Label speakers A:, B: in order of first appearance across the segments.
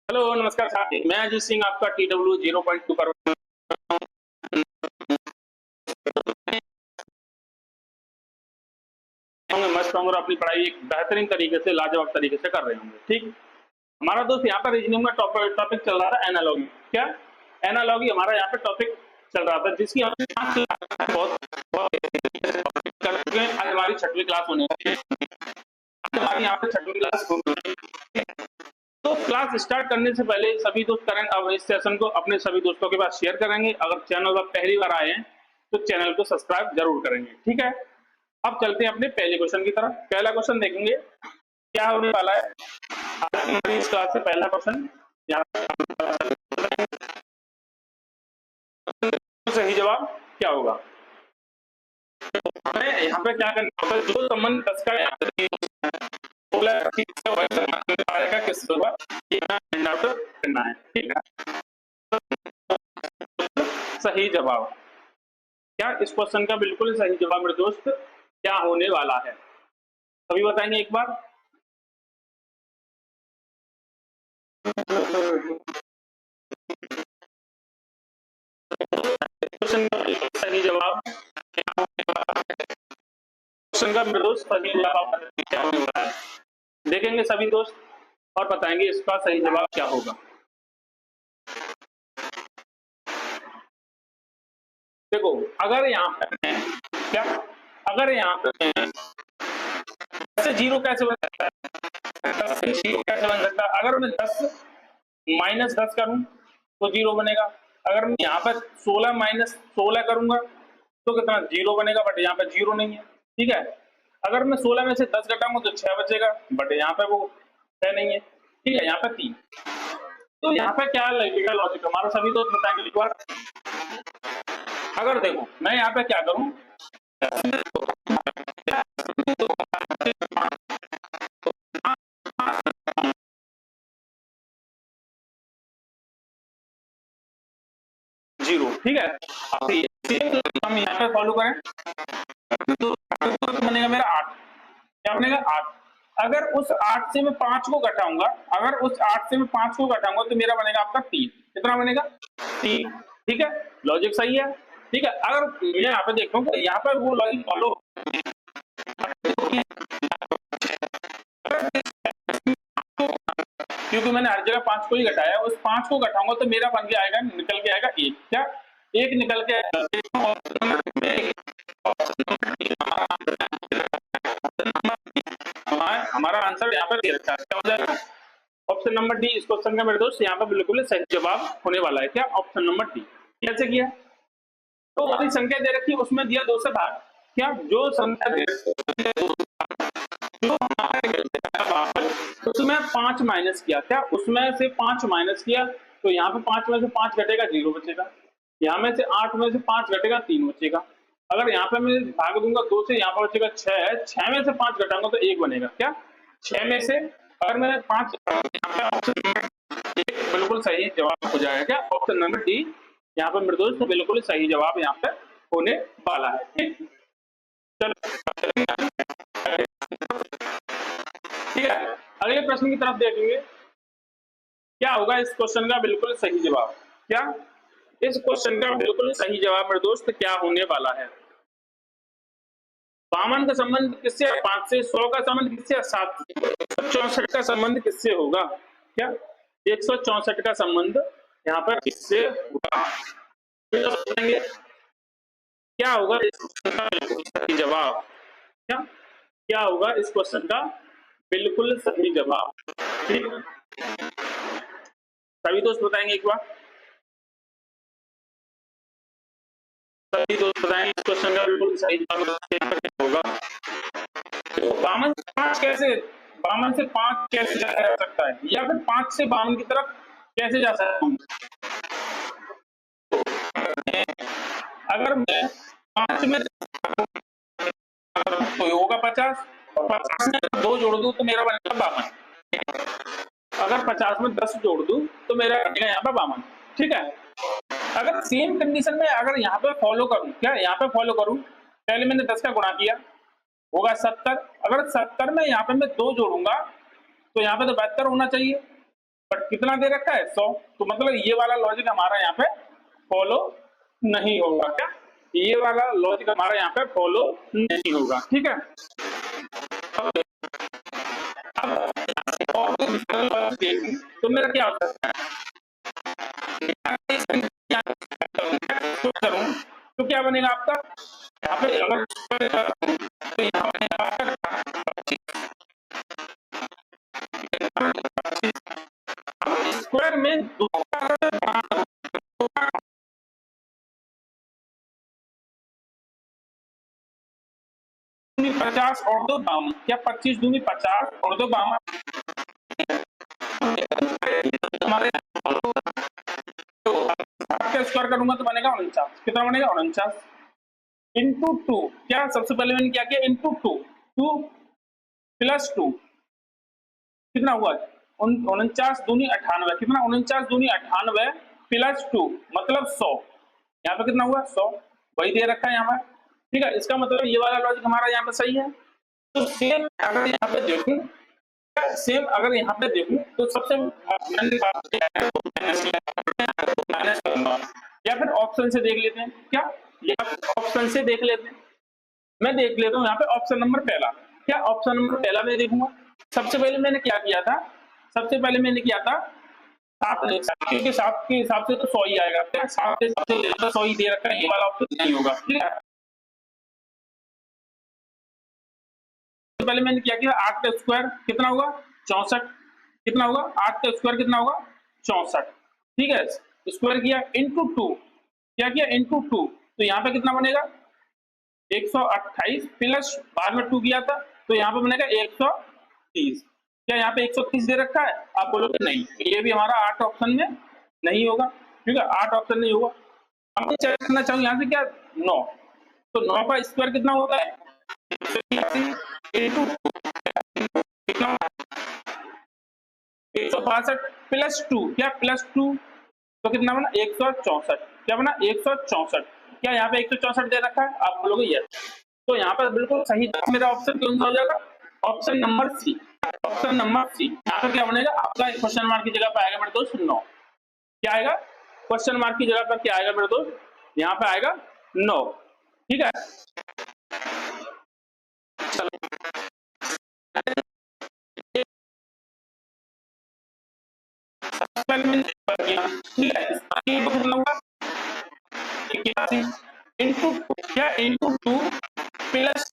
A: Hello नमस्कार साथी, मैं अजीत सिंह आपका TW 0.2 पर होंगे मस्त होंगे और अपनी पढ़ाई एक बेहतरीन तरीके से लाजवाब तरीके से कर रहे होंगे। ठीक, हमारा दोस्त यहाँ पर रीजनिंग में टॉपिक चल रहा था एनालॉगी। क्या एनालॉगी हमारा यहाँ पे टॉपिक चल रहा था, जिसकी हम बहुत कर चुके हैं। आज हमारी 6वीं क्लास होने वाली है। हमारी यहाँ पे 6वीं क्लास। तो क्लास स्टार्ट करने से पहले सभी दोस्त करेंगे, अब इस सेशन को अपने सभी दोस्तों के पास शेयर करेंगे। अगर चैनल पर पहली बार आए हैं तो चैनल को सब्सक्राइब जरूर करेंगे। ठीक है, अब चलते हैं अपने पहले क्वेश्चन की तरफ। पहला क्वेश्चन देखेंगे क्या होने वाला है। इस क्लास से पहला क्वेश्चन सही जवाब क्या होगा। हमें यहाँ पे क्या करना होगा, जो संबंध 10 का करना है। ठीक है, सही जवाब क्या, इस क्वेश्चन का बिल्कुल सही जवाब मेरे दोस्त क्या होने वाला है, सभी बताएंगे एक बार। क्वेश्चन का सही जवाब क्या होने वाला है, क्वेश्चन का मेरे दोस्त सही जवाब क्या होने वाला है, देखेंगे सभी दोस्त और बताएंगे इसका सही जवाब क्या होगा। देखो, अगर यहाँ पे क्या, अगर यहाँ पे से जीरो कैसे बन सकता है, 10 से जीरो कैसे बन सकता है। अगर मैं 10 माइनस 10 करूं तो जीरो बनेगा। अगर मैं यहाँ पर 16 माइनस 16 करूंगा तो कितना जीरो बनेगा, बट यहाँ पे जीरो नहीं है। ठीक है, अगर मैं 16 में से 10 घटाऊंगा तो 6 बचेगा, बट यहाँ पे वो 6 नहीं है। ठीक है, यहाँ पे 3। तो यहाँ पे क्या लगेगा लॉजिक हमारा, सभी दोस्त बताएंगे एक बार। अगर देखो मैं यहाँ पे क्या करूं, जीरो। ठीक है, हम यहाँ पे फॉलो करें तो बनेगा मेरा 8। क्या बनेगा 8। अगर उस 8 से मैं 5 को घटाऊंगा, अगर उस 8 से मैं 5 को घटाऊंगा तो मेरा बनेगा आपका 3। कितना बनेगा 3। ठीक है, लॉजिक सही है। ठीक है, अगर मैं यहाँ पे देखता हूँ यहाँ पर वो लॉजिक फॉलो, क्योंकि मैंने हर जगह 5 को ही घटाया, उस 5 को घटाऊंगा तो मेरा बन के आएगा, निकल के आएगा 1। क्या 1 निकल के हमारा आंसर यहाँ पर दे रखा है, क्या हो जाएगा ऑप्शन नंबर डी। इस क्वेश्चन का मेरे दोस्त यहाँ पर बिल्कुल सही जवाब होने वाला है। क्या ऑप्शन नंबर डी। कैसे किया, तो वाली संख्या दे रखी है उसमें दिया 2 से भाग। क्या जो संख्या दे उसमें 5 माइनस किया, क्या उसमें से 5 माइनस किया तो यहाँ पे 5 में से 5 घटेगा 0 बचेगा। यहाँ में से 8 में से 5 घटेगा 3 बचेगा। अगर यहाँ पे मैं भाग दूंगा 2 से, यहाँ पर बचेगा 6। 6 में से 5 घटाऊंगा तो 1 बनेगा। क्या 6 में से अगर मैं 5, बिल्कुल सही जवाब हो जाएगा। क्या ऑप्शन नंबर डी यहाँ पर मेरे दोस्त बिल्कुल सही जवाब यहाँ पे होने वाला है। ठीक, चलो ठीक है, अगले प्रश्न की तरफ देखेंगे क्या होगा इस क्वेश्चन का बिल्कुल सही जवाब। क्या इस क्वेश्चन का बिल्कुल सही जवाब मेरे दोस्त क्या होने वाला है। 52 का संबंध किससे, 5 से। 100 का संबंध किससे, 7 से। 164 का संबंध किससे होगा, क्या 164 का संबंध यहाँ पर किससे होगा। क्या होगा इस क्वेश्चन का बिल्कुल सही जवाब। क्या क्या होगा इस क्वेश्चन का बिल्कुल सही जवाब। ठीक, सभी दोस्त बताएंगे एक बार, सभी दोस्त बताएंगे इस क्वेश्चन का बिल्कुल सही जवाब होगा। 52 से 5 कैसे, 52 से 5 कैसे जा सकता है, या फिर 5 से 52 की तरफ कैसे जा सकता हूँ। अगर मैं 5 में तो होगा 50, और 50 में 2 जोड़ दूं तो मेरा बनेगा 52। अगर 50 में 10 जोड़ दूं तो मेरा बनेगा यहाँ पे 52। ठीक है, अगर सेम कंडीशन में अगर यहाँ पे फॉलो करूं, क्या यहाँ पे फॉलो करूं, पहले मैंने 10 का गुणा किया होगा 70। अगर 70 में यहाँ पे मैं 2 जोड़ूंगा तो यहाँ पे तो 72 होना चाहिए। बट कितना दे रखा है 100, तो मतलब ये वाला लॉजिक हमारा यहाँ पे फॉलो नहीं होगा। क्या ये वाला लॉजिक हमारा यहाँ पे फॉलो नहीं होगा। ठीक है, तो मेरा क्या होता है करूं तो क्या बनेगा आपका यहाँ पे, अगर तो यहाँ पे स्क्वायर में 50 और 2 52, क्या 25 दूनी 50 और 2 52 हमारे स्क्वायर करूंगा तो बनेगा 49। कितना बनेगा 49 इंटू 2। क्या सबसे पहले मैंने क्या किया, इंटू 2, 2 प्लस 2 कितना हुआ 49 दूनी 98, कितना 49 दूनी 98 प्लस 2 मतलब 100। यहाँ पे कितना हुआ 100, वही दे रखा है यहाँ पर। ठीक है, इसका मतलब ये वाला लॉजिक हमारा यहाँ पे सही है। तो सेम अगर यहाँ पे देखूं, सेम अगर यहाँ पे देखूं तो सबसे या फिर ऑप्शन से देख लेते हैं। क्या या ऑप्शन से देख लेते हैं, मैं देख लेता हूँ यहाँ पे ऑप्शन नंबर पहला। क्या ऑप्शन नंबर पहला मैं देखूंगा, सबसे पहले मैंने क्या किया था, सबसे पहले मैंने किया था 7 क्योंकि 7 के हिसाब से तो 100 ही आएगा। 7 के हिसाब से 100 ही दे रखा है, ये वाला ऑप्शन नहीं होगा। ठीक है, पहले मैंने क्या किया 8 का स्क्वायर कितना होगा 64, कितना होगा 8 का स्क्वायर कितना होगा 64। ठीक है, स्क्वायर किया इंटू 2, क्या किया इंटू 2, तो यहाँ पे कितना बनेगा 128 प्लस बाद में 2 किया था तो यहाँ पे बनेगा 130। क्या यहाँ पे 130 दे रखा है, आप बोलोगे नहीं, ये भी हमारा 8 ऑप्शन में नहीं होगा। ठीक है, 8 ऑप्शन नहीं होगा। अब चेक करना चाहूँ यहाँ से क्या 9, तो 9 का स्क्वायर कितना होता है इंटू 162 प्लस 2, क्या प्लस 2 तो कितना बना 164, क्या बना 164। क्या यहाँ पे 164 दे रखा है, आप बोलोगे यस, तो यहाँ पर बिल्कुल सही मेरा ऑप्शन कौन सा हो जाएगा, option number C. Option number C यहाँ पे क्या बनेगा आपका क्वेश्चन मार्क की जगह पे आएगा मेरे दोस्त 9। क्या आएगा क्वेश्चन मार्क की जगह पर क्या आएगा मेरे दोस्त, यहाँ पे आएगा 9। ठीक है, चलो इंटू क्या इंटू 2 प्लस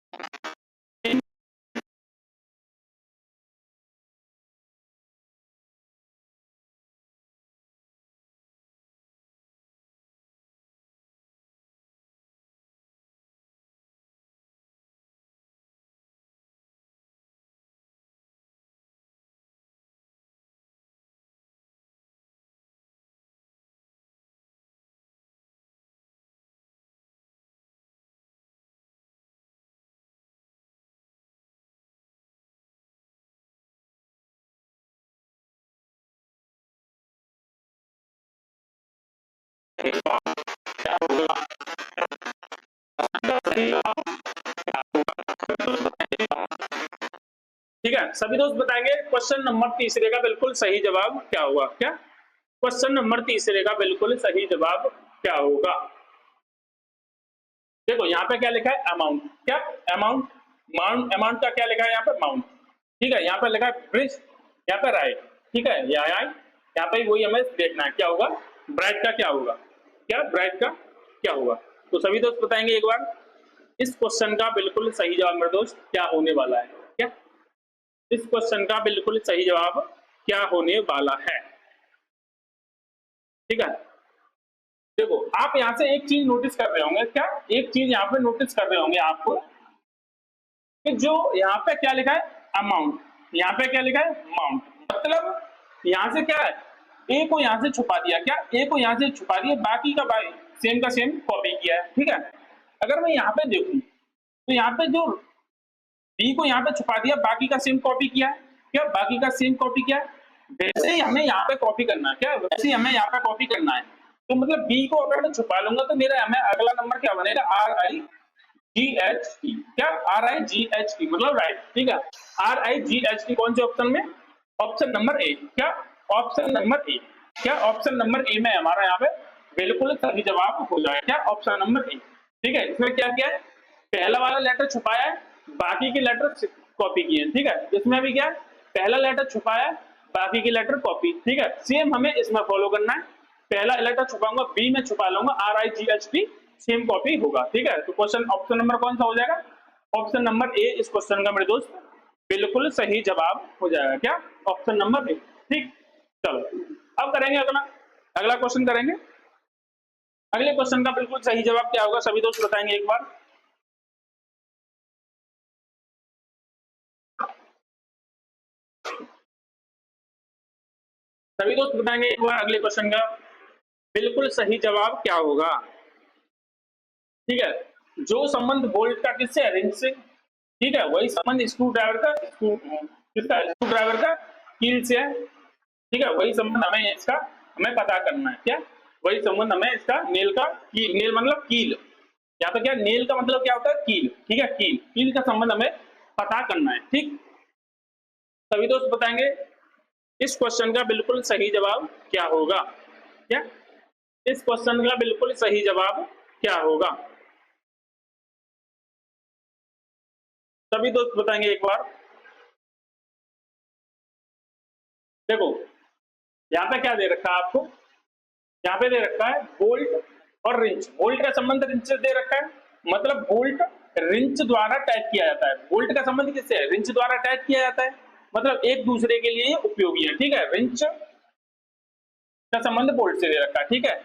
A: ठीक है, सभी दोस्त बताएंगे क्वेश्चन नंबर तीसरे का बिल्कुल सही जवाब क्या होगा। क्या क्वेश्चन नंबर तीसरे का बिल्कुल सही जवाब क्या होगा, देखो यहाँ पे क्या लिखा है अमाउंट, क्या अमाउंट, अमाउंट का क्या लिखा है यहाँ पे अमाउंट। ठीक है, यहाँ पे लिखा है ब्रिज, यहाँ पे राइट। ठीक है, यहाँ पे वही हमें देखना है क्या होगा, ब्राइट का क्या होगा, क्या ब्राइट का क्या होगा। तो सभी दोस्त बताएंगे एक बार इस क्वेश्चन का बिल्कुल सही जवाब मेरे दोस्त क्या होने वाला है। क्या इस क्वेश्चन का बिल्कुल सही जवाब क्या होने वाला है। ठीक है, देखो आप यहाँ से एक चीज नोटिस कर रहे होंगे, क्या एक चीज यहाँ पे नोटिस कर रहे होंगे आपको कि जो यहाँ पे क्या लिखा है अमाउंट, यहाँ पे क्या लिखा है अमाउंट, मतलब यहाँ से क्या है ए को यहाँ से छुपा दिया, क्या ए को यहाँ से छुपा दिया, बाकी का सेम का सेम कॉपी किया है। ठीक है, अगर मैं यहाँ पे देखूं तो यहाँ पे जो बी को यहाँ पे छुपा दिया, बाकी का सेम कॉपी किया है, क्या बाकी का सेम कॉपी किया है, वैसे ही हमें यहाँ पे कॉपी करना है, क्या वैसे ही हमें यहाँ पे कॉपी करना है। तो मतलब बी को अगर मैं छुपा लूंगा तो मेरा हमें अगला नंबर क्या बनेगा RIGHT, क्या RIGHT मतलब राइट। ठीक है, RIGHT कौन से ऑप्शन में, ऑप्शन नंबर ए, क्या ऑप्शन नंबर ए। क्या ऑप्शन नंबर ए में हमारा यहाँ पे बिल्कुल सही जवाब हो जाएगा। क्या ऑप्शन नंबर ए। ठीक है, इसमें क्या किया है, पहला वाला लेटर छुपाया है, बाकी के लेटर कॉपी किए। ठीक है, इसमें भी क्या है, पहला लेटर छुपाया है, बाकी के लेटर कॉपी। ठीक है, सेम हमें इसमें फॉलो करना है। पहला लेटर छुपाऊंगा, बी में छुपा लूंगा, RIGHT, सेम कॉपी होगा। ठीक है, तो क्वेश्चन ऑप्शन नंबर कौन सा हो जाएगा, ऑप्शन नंबर ए इस क्वेश्चन का मेरे दोस्त बिल्कुल सही जवाब हो जाएगा। क्या ऑप्शन नंबर ए। ठीक, चलो अब करेंगे अगला, अगला क्वेश्चन करेंगे। अगले क्वेश्चन का बिल्कुल सही जवाब क्या होगा, सभी दोस्त बताएंगे एक बार। सभी दोस्त बताएंगे एक बार अगले क्वेश्चन का बिल्कुल सही जवाब क्या होगा। ठीक है, जो संबंध बोल्ट का किससे है, रिंच से। ठीक है, वही संबंध स्क्रू ड्राइवर का किसका, स्क्रू ड्राइवर का कील से है। ठीक है, वही संबंध हमें इसका हमें पता करना है। क्या वही संबंध हमें इसका नेल का कील, नेल मतलब कील, या तो क्या नेल का मतलब क्या होता है, कील। ठीक है, कील, कील का संबंध हमें पता करना है। ठीक, सभी दोस्त बताएंगे इस क्वेश्चन का बिल्कुल सही जवाब क्या होगा। क्या इस क्वेश्चन का बिल्कुल सही जवाब क्या होगा, सभी दोस्त बताएंगे एक बार। देखो यहाँ पे क्या दे रखा है आपको, यहाँ पे दे रखा है बोल्ट और रिंच। बोल्ट का संबंध रिंच से दे रखा है, मतलब बोल्ट रिंच द्वारा अटैच किया जाता है। बोल्ट का संबंध किससे है, रिंच द्वारा अटैच किया जाता है, मतलब एक दूसरे के लिए उपयोगी है। ठीक है, रिंच का संबंध बोल्ट से दे रखा है। ठीक है,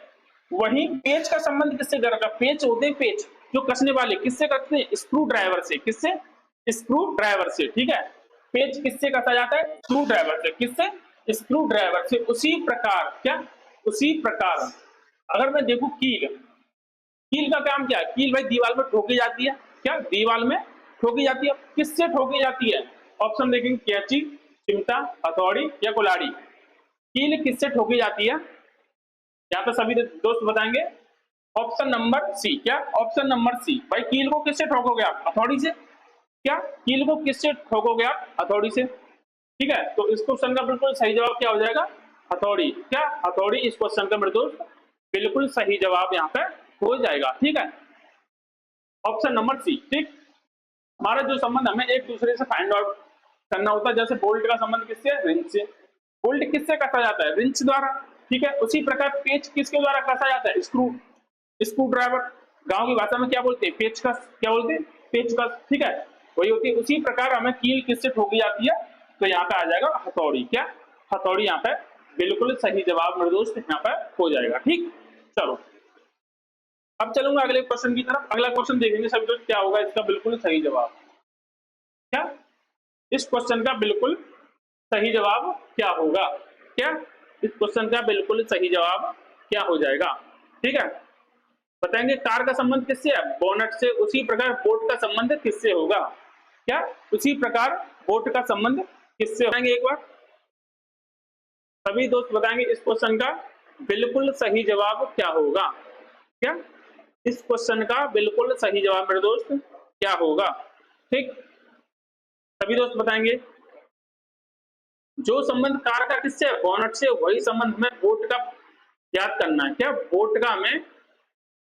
A: वही पेच का संबंध किससे दे रखा है, पेच होते हैं, पेच जो कसने वाले, किससे कसते हैं, स्क्रू ड्राइवर से। किससे, स्क्रू ड्राइवर से। ठीक है, पेच किससे कसा जाता है, स्क्रू ड्राइवर से। किससे, स्क्रू ड्राइवर से। उसी प्रकार, क्या उसी प्रकार अगर मैं देखूं कील, कील का काम क्या है, कील भाई दीवार में ठोकी जाती है। क्या दीवार में ठोकी जाती है, किससे ठोकी जाती है, ऑप्शन देखेंगे, कैंची, चिमटा, हथौड़ी या कुल्हाड़ी। कील किससे ठोकी जाती है, या तो सभी दोस्त बताएंगे ऑप्शन नंबर सी। क्या ऑप्शन नंबर सी, भाई कील को किससे ठोकोगे आप, हथौड़ी से। क्या कील को किससे ठोकोगे आप, हथौड़ी से। ठीक है, तो इस क्वेश्चन का बिल्कुल सही जवाब क्या हो जाएगा, हथौड़ी। क्या हथौड़ी इस क्वेश्चन का मेरे दोस्त बिल्कुल सही जवाब यहाँ पे हो जाएगा। ठीक है, ऑप्शन नंबर सी। ठीक, हमारा जो संबंध हमें एक दूसरे से फाइंड आउट करना होता है, जैसे बोल्ट का संबंध किससे है, रिंच से। बोल्ट किससे कसा जाता है, रिंच द्वारा। ठीक है, उसी प्रकार पेच किसके द्वारा कसा जाता है, स्क्रू, स्क्रू ड्राइवर। गांव की भाषा में क्या बोलते हैं, पेचकस। क्या बोलते हैं, पेचकस। ठीक है, वही होती है। उसी प्रकार हमें कील किससे ठोकी जाती है, तो यहाँ पे आ जाएगा हथौड़ी। क्या हथौड़ी यहाँ पे बिल्कुल सही जवाब मेरे दोस्त यहाँ पे हो जाएगा। ठीक, चलो अब चलूंगा अगले क्वेश्चन की तरफ। अगला क्वेश्चन देखेंगे सभी दोस्त क्या होगा इसका बिल्कुल सही जवाब। क्या इस क्वेश्चन का बिल्कुल सही जवाब क्या होगा, क्या इस क्वेश्चन का बिल्कुल सही जवाब क्या हो जाएगा। ठीक है, बताएंगे कार का संबंध किससे है, बोनट से। उसी प्रकार बोट का संबंध किससे होगा, क्या उसी प्रकार बोट का संबंध किससे, बताएंगे एक बार। सभी दोस्त बताएंगे इस क्वेश्चन का बिल्कुल सही जवाब क्या होगा। क्या इस क्वेश्चन का बिल्कुल सही जवाब मेरे दोस्त क्या होगा। ठीक, सभी दोस्त बताएंगे जो संबंध कार का किससे है, बोनट से, वही संबंध हमें बोट का याद करना है। क्या बोट का हमें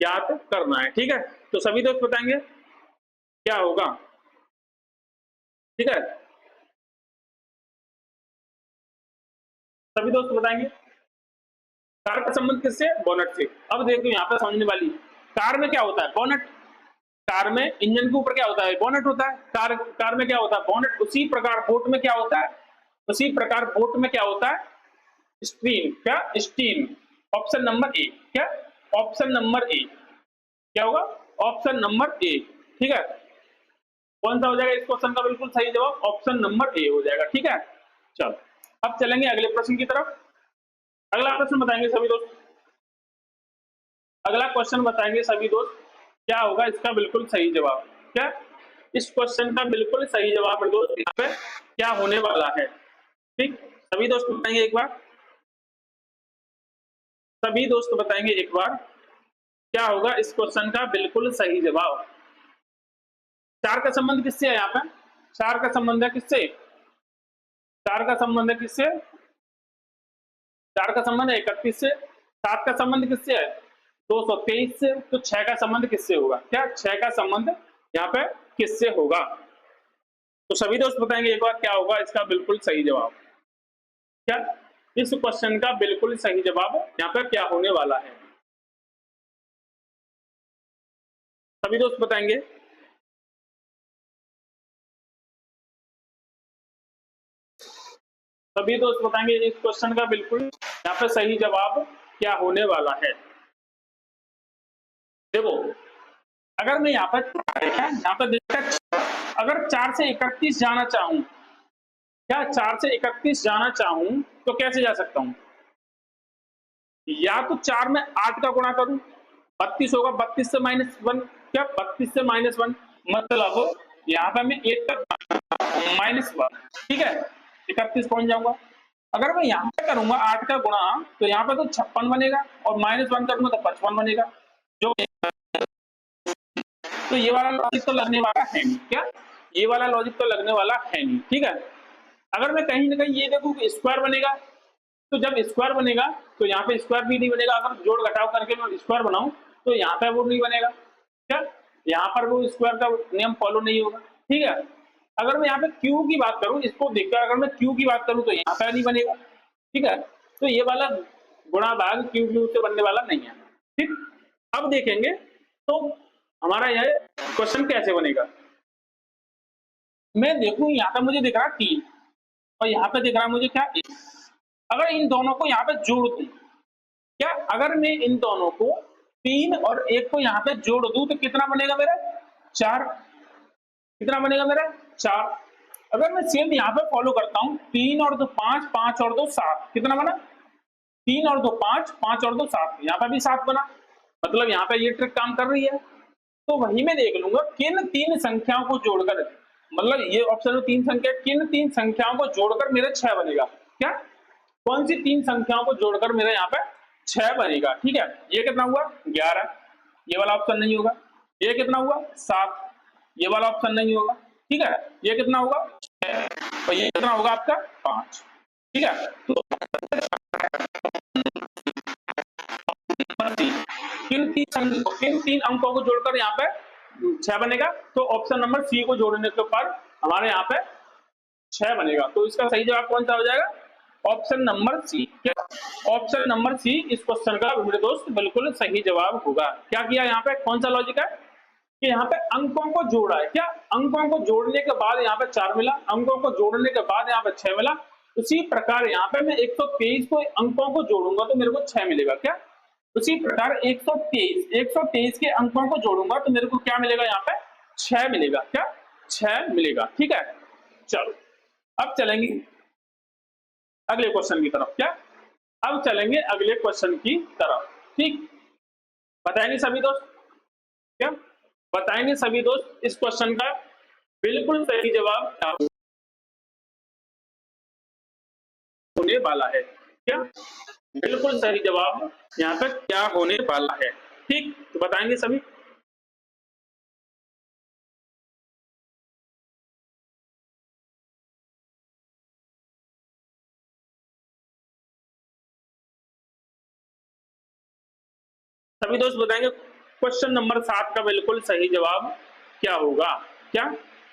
A: याद करना है। ठीक है, तो सभी दोस्त बताएंगे क्या होगा। ठीक है, सभी दोस्त बताएंगे कार का संबंध किससे, बोनट से। अब देखो यहाँ पे समझने वाली, कार में क्या होता है, बोनट। कार में इंजन के ऊपर क्या होता है, बोनट होता है। कार में क्या होता है, बोनट। उसी प्रकार बोट में क्या होता है, उसी प्रकार बोट में क्या होता है, स्टीम। क्या स्टीम, ऑप्शन नंबर ए। क्या ऑप्शन नंबर ए क्या होगा, ऑप्शन नंबर ए। ठीक है, कौन सा हो जाएगा इस क्वेश्चन का बिल्कुल सही जवाब, ऑप्शन नंबर ए हो जाएगा। ठीक है, चलो अब चलेंगे अगले प्रश्न की तरफ। अगला प्रश्न बताएंगे सभी दोस्त, अगला क्वेश्चन बताएंगे सभी दोस्त क्या होगा इसका बिल्कुल सही जवाब। क्या इस क्वेश्चन का बिल्कुल सही जवाब मेरे दोस्त यहाँ पे क्या होने वाला है। ठीक, सभी दोस्त बताएंगे एक बार, सभी दोस्त बताएंगे एक बार क्या होगा इस क्वेश्चन का बिल्कुल सही जवाब। चार का संबंध किससे है, यहाँ पे चार का संबंध है किससे, चार का संबंध है किससे, 4 का संबंध है 31 से, 7 का संबंध किससे है 223 से, तो 6 का संबंध किससे होगा, क्या 6 का संबंध यहाँ पे किससे होगा। तो सभी दोस्त बताएंगे एक बार क्या होगा इसका बिल्कुल सही जवाब, क्या इस क्वेश्चन का बिल्कुल सही जवाब यहाँ पे क्या होने वाला है, सभी दोस्त बताएंगे। सभी दोस्त बताएंगे इस क्वेश्चन का बिल्कुल यहाँ पे सही जवाब क्या होने वाला है। देखो अगर मैं यहाँ पर देखा अगर 4 से 31 जाना चाहूं, क्या 4 से 31 जाना चाहूं तो कैसे जा सकता हूं, या तो 4 में 8 का गुणा करूं 32 होगा, 32 से -1, क्या 32 से -1 मतलब यहाँ पे मैं 1 तक -1, ठीक है 31 पहुंच जाऊंगा। अगर मैं यहाँ पे करूंगा 8 का गुणा तो यहाँ पे तो 56 बनेगा और -1 करूंगा तो 55 बनेगा, जो तो ये वाला लॉजिक तो लगने वाला है नहीं, क्या ये वाला लॉजिक तो लगने वाला है नहीं, ठीक है। अगर मैं कहीं ना कहीं ये देखूं कि स्क्वायर बनेगा, तो जब स्क्वायर बनेगा तो यहाँ पे स्क्वायर भी नहीं बनेगा, अगर जोड़ घटाव करके मैं स्क्वायर बनाऊं तो यहाँ पे वो नहीं बनेगा, क्या यहाँ पर वो स्क्वायर का नियम फॉलो नहीं होगा, ठीक है। अगर मैं यहाँ पे क्यू की बात करूं, इसको देखकर अगर मैं क्यू की बात करूं तो यहाँ पे नहीं बनेगा, ठीक है। तो ये वाला गुणा भाग क्यू क्यू से बनने वाला नहीं है, ठीक। अब देखेंगे तो हमारा यह क्वेश्चन कैसे बनेगा। मैं देखूं यहाँ पे मुझे दिख रहा 3 और यहाँ पे दिख रहा मुझे क्या 1, अगर इन दोनों को यहाँ पे जोड़ दूं, क्या अगर मैं इन दोनों को 3 और 1 को यहाँ पे जोड़ दूं तो कितना बनेगा मेरा 4, कितना बनेगा मेरा 4। अगर मैं सेम यहाँ पे फॉलो करता हूँ 3 और 2 5, 5 और 2 7, कितना बना 3 और 2 5, 5 और 2 7, यहाँ पे भी 7 बना, मतलब यहाँ पे ये ट्रिक काम कर रही है। तो वही मैं देख लूंगा किन 3 संख्याओं को जोड़कर, मतलब ये ऑप्शन में 3 संख्या, किन 3 संख्याओं को जोड़कर मेरा 6 बनेगा, क्या कौन सी 3 संख्याओं को जोड़कर मेरे यहाँ पे 6 बनेगा, ठीक है। ये कितना हुआ 11, ये वाला ऑप्शन नहीं होगा। ये कितना हुआ 7, ये वाला ऑप्शन नहीं होगा, ठीक है। ये कितना होगा 6 और ये कितना होगा आपका 5, ठीक है। तो किन 3 अंकों को जोड़कर यहाँ पे 6 बनेगा, तो ऑप्शन नंबर सी को जोड़ने के बाद हमारे यहाँ पे 6 बनेगा। तो इसका सही जवाब कौन सा हो जाएगा, option number C, option number C इस क्वेश्चन का मेरे दोस्त बिल्कुल सही जवाब होगा। क्या किया यहाँ पे, कौन सा लॉजिक है कि यहाँ पे अंकों को जोड़ा है, क्या अंकों को जोड़ने के बाद यहाँ पे 4 मिला, अंकों को जोड़ने के बाद यहाँ पे 6 मिला। उसी प्रकार यहाँ पे मैं 123 को अंकों को जोड़ूंगा तो मेरे को 6 मिलेगा, क्या उसी प्रकार 123 के अंकों को जोड़ूंगा तो मेरे को क्या मिलेगा, यहाँ पे 6 मिलेगा, क्या 6 मिलेगा, ठीक है। चलो अब चलेंगे अगले क्वेश्चन की तरफ, क्या अब चलेंगे अगले क्वेश्चन की तरफ, ठीक। बताएंगे सभी दोस्त, क्या बताएंगे सभी दोस्त इस क्वेश्चन का बिल्कुल सही जवाब क्या होने वाला है, क्या बिल्कुल सही जवाब यहाँ पे क्या होने वाला है, ठीक। तो बताएंगे सभी। सभी दोस्त बताएंगे क्वेश्चन नंबर 7 का बिल्कुल सही जवाब क्या होगा, क्या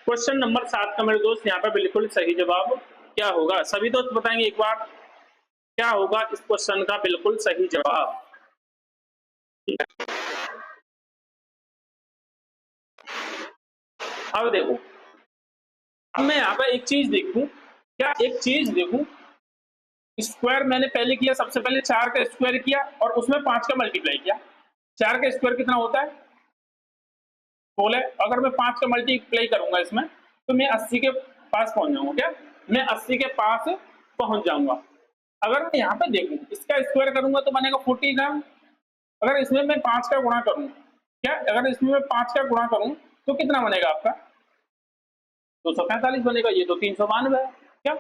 A: क्वेश्चन नंबर 7 का मेरे दोस्त यहाँ पे बिल्कुल सही जवाब क्या होगा। सभी दोस्त बताएंगे एक बार क्या होगा इस क्वेश्चन का बिल्कुल सही जवाब। अब देखो, अब मैं यहाँ पे एक चीज देखूं, क्या एक चीज देखूं, स्क्वायर मैंने पहले किया, सबसे पहले 4 का स्क्वायर किया और उसमें 5 का मल्टीप्लाई किया। 4 का स्क्वायर कितना होता है 16, अगर मैं 5 का मल्टीप्लाई करूंगा इसमें तो मैं 80 के पास पहुंच जाऊंगा, क्या मैं 80 के पास पहुंच जाऊंगा। अगर मैं यहाँ पे देखूं इसका स्क्वायर करूंगा तो बनेगा 49, अगर इसमें मैं 5 का गुणा करूं, क्या अगर इसमें मैं 5 का गुणा करूं तो कितना बनेगा आपका 245 बनेगा, ये तो 392 है, क्या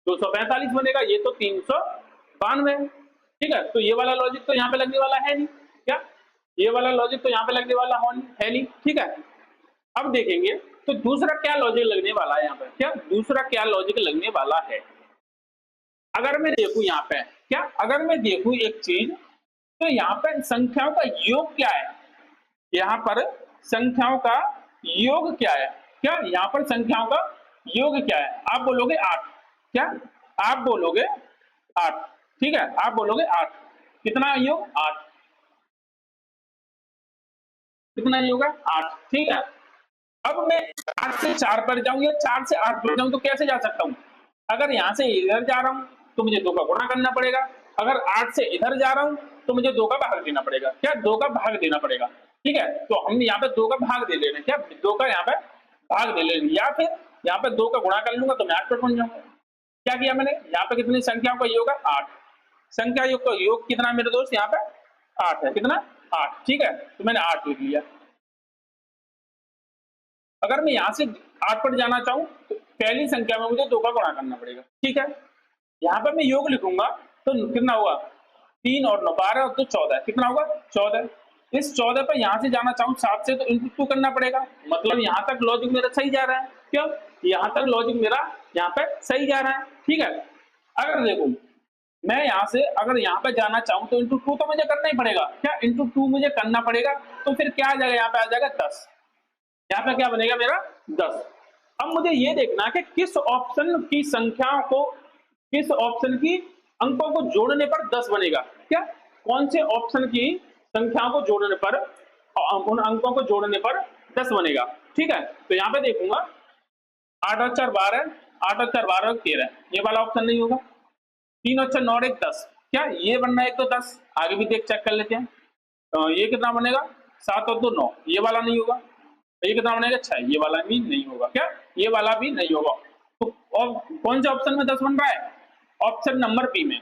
A: 245 बनेगा, ये तो 392 है, ठीक है। तो ये वाला लॉजिक तो यहाँ पे लगने वाला है नहीं, क्या ये वाला लॉजिक तो यहाँ पे लगने वाला है नहीं, ठीक है। अब देखेंगे तो दूसरा क्या लॉजिक लगने वाला है यहाँ पे, क्या दूसरा क्या लॉजिक लगने वाला है। अगर मैं देखूं यहाँ पे क्या, अगर मैं देखूं एक चीज, तो यहाँ पे संख्याओं का योग क्या है, यहाँ पर संख्याओं का योग क्या है, क्या यहाँ पर संख्याओं का योग क्या है, आप बोलोगे 8, क्या आप बोलोगे 8, ठीक है, आप बोलोगे 8, कितना योग 8, कितना योग है 8, ठीक है। अब मैं 8 से 4 पर जाऊं या 4 से 8 पर जाऊं तो कैसे जा सकता हूं, अगर यहां से इधर जा रहा हूं तो मुझे 2 का गुणा करना पड़ेगा, अगर 8 से इधर जा रहा हूं तो मुझे 2 का भाग देना पड़ेगा, क्या 2 का भाग देना पड़ेगा, ठीक है। तो हम यहाँ पे 2 का भाग दे ले रहे हैं, क्या 2 का यहाँ पे भाग दे ले रहे हैं, या फिर यहाँ पे 2 का गुणा कर लूंगा तो मैं 8 पर पहुंच जाऊंगा। क्या किया मैंने, यहाँ पे कितनी संख्याओं का योग है 8, संख्या योग का योग कितना मेरे दोस्त यहाँ पे 8 है, कितना 8, ठीक है, तो मैंने 8 लिख लिया। अगर मैं यहां से 8 पर जाना चाहूं तो पहली संख्या में मुझे 2 का गुणा करना पड़ेगा, ठीक है। यहां पर मैं योग लिखूंगा तो कितना होगा 3 और 9 12 और 2 14, कितना होगा 14, इस 14 पर यहां से जाना चाहूं 7 से तो इंटू 2 करना पड़ेगा, मतलब यहां तक लॉजिक मेरा सही जा रहा है, क्यों यहां तक लॉजिक मेरा यहाँ पे सही जा रहा है, ठीक है। अगर देखो मैं यहाँ से अगर यहाँ पे जाना चाहूं तो इंटू 2 तो मुझे करना ही पड़ेगा, क्या इंटू 2 मुझे करना पड़ेगा, तो फिर क्या आ जाएगा यहाँ पे आ जाएगा 10, यहाँ पे क्या बनेगा मेरा 10। अब मुझे ये देखना है कि किस ऑप्शन की संख्याओं को, किस ऑप्शन की अंकों को जोड़ने पर 10 बनेगा, क्या कौन से ऑप्शन की संख्याओं को जोड़ने पर, उन अंकों को जोड़ने पर 10 बनेगा, ठीक है। तो यहाँ पे देखूंगा 8 और 4 12, 8 और 4 12 13, ये वाला ऑप्शन नहीं होगा, 3 और 4 9 और 1 10, क्या ये बनना है, एक तो 10, आगे भी देख चेक कर लेते हैं, तो ये कितना बनेगा 7 और 2 9, ये वाला नहीं होगा, ये कितना बनेगा 6, ये वाला भी नहीं होगा, क्या ये वाला भी नहीं होगा, तो और कौन से ऑप्शन में 10 बन रहा है, ऑप्शन नंबर बी में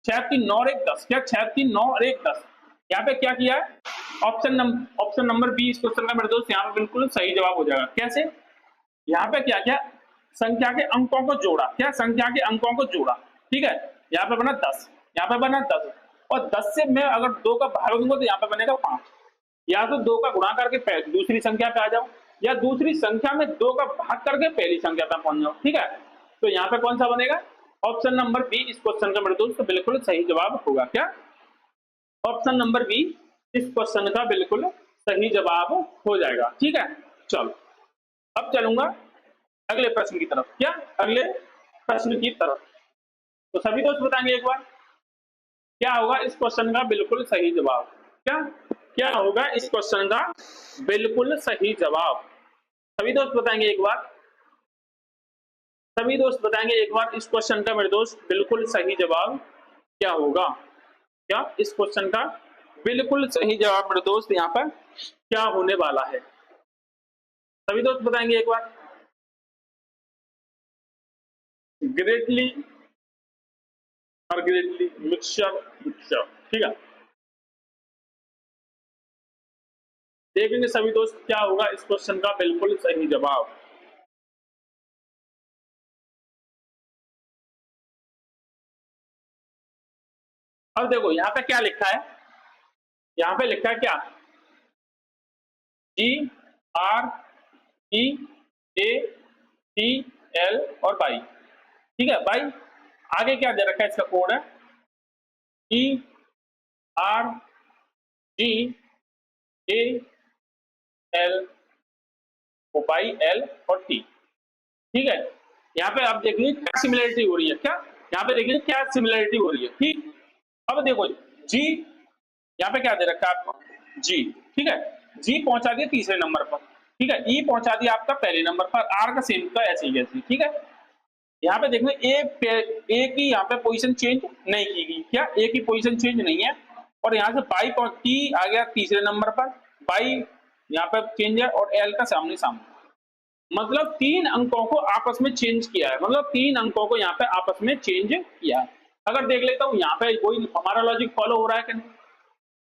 A: 6 3 9 और 1 10, क्या 6 3 9 और 1 10, यहाँ पे क्या किया है ऑप्शन नंबर बी इस क्वेश्चन का मेरे दोस्त यहाँ पे बिल्कुल सही जवाब हो जाएगा। कैसे, यहाँ पे क्या किया संख्या के अंकों को जोड़ा, क्या संख्या के अंकों को जोड़ा, ठीक है, यहाँ पे बना 10, यहाँ पे बना 10, और 10 से मैं अगर 2 का भाग दूंगा तो यहाँ पे बनेगा 5, या तो 2 का गुणा करके दूसरी संख्या पे आ जाओ, या दूसरी संख्या में 2 का भाग करके पहली संख्या पे पहुंच जाओ, ठीक है। तो यहाँ पे कौन सा बनेगा, ऑप्शन नंबर बी इस क्वेश्चन का मेरे दोस्त बिल्कुल सही जवाब होगा, क्या ऑप्शन नंबर बी इस क्वेश्चन का बिल्कुल सही जवाब हो जाएगा, ठीक है। चलो अब चलूंगा अगले प्रश्न की तरफ, क्या अगले प्रश्न की तरफ, तो सभी दोस्त बताएंगे एक बार क्या होगा इस क्वेश्चन का बिल्कुल सही जवाब, क्या क्या होगा इस क्वेश्चन का बिल्कुल सही जवाब, सभी दोस्त बताएंगे एक बार, सभी दोस्त बताएंगे एक बार इस क्वेश्चन का मेरे दोस्त बिल्कुल सही जवाब क्या होगा, क्या इस क्वेश्चन का बिल्कुल सही जवाब मेरे दोस्त यहाँ पर क्या होने वाला है, सभी दोस्त बताएंगे एक बार। ग्रेटली और ग्रेटली मिक्सचर मिक्सचर, ठीक है, देखेंगे सभी दोस्त क्या होगा इस क्वेश्चन का बिल्कुल सही जवाब। अब देखो यहाँ पे क्या लिखा है, यहाँ पे लिखा है क्या G R E A T L और बाई, ठीक है, बाई आगे क्या दे रखा है, इसका कोड है E R G A L by L और टी, ठीक है। यहाँ पे आप देखिए क्या सिमिलरिटी हो रही है, क्या यहाँ पे देखिए क्या सिमिलरिटी हो रही है, ठीक। अब देखो जी यहाँ पे क्या दे रखा है आपको जी, ठीक है, जी पहुंचा दिया तीसरे नंबर पर, ठीक है, ई पहुंचा दिया आपका पहले नंबर पर, आर का सेम का ऐसे ही ऐसे, ठीक है। यहाँ पे देखो ए की यहाँ पे पोजीशन चेंज नहीं की गई, क्या ए की पोजीशन चेंज नहीं है, और यहाँ से बाई टी आ गया तीसरे नंबर पर, बाई यहाँ पे चेंज है और एल का सामने सामने, मतलब 3 अंकों को आपस में चेंज किया है, मतलब 3 अंकों को यहाँ पे आपस में चेंज किया है। अगर देख लेता हूँ यहाँ पे कोई हमारा लॉजिक फॉलो हो रहा है कि नहीं,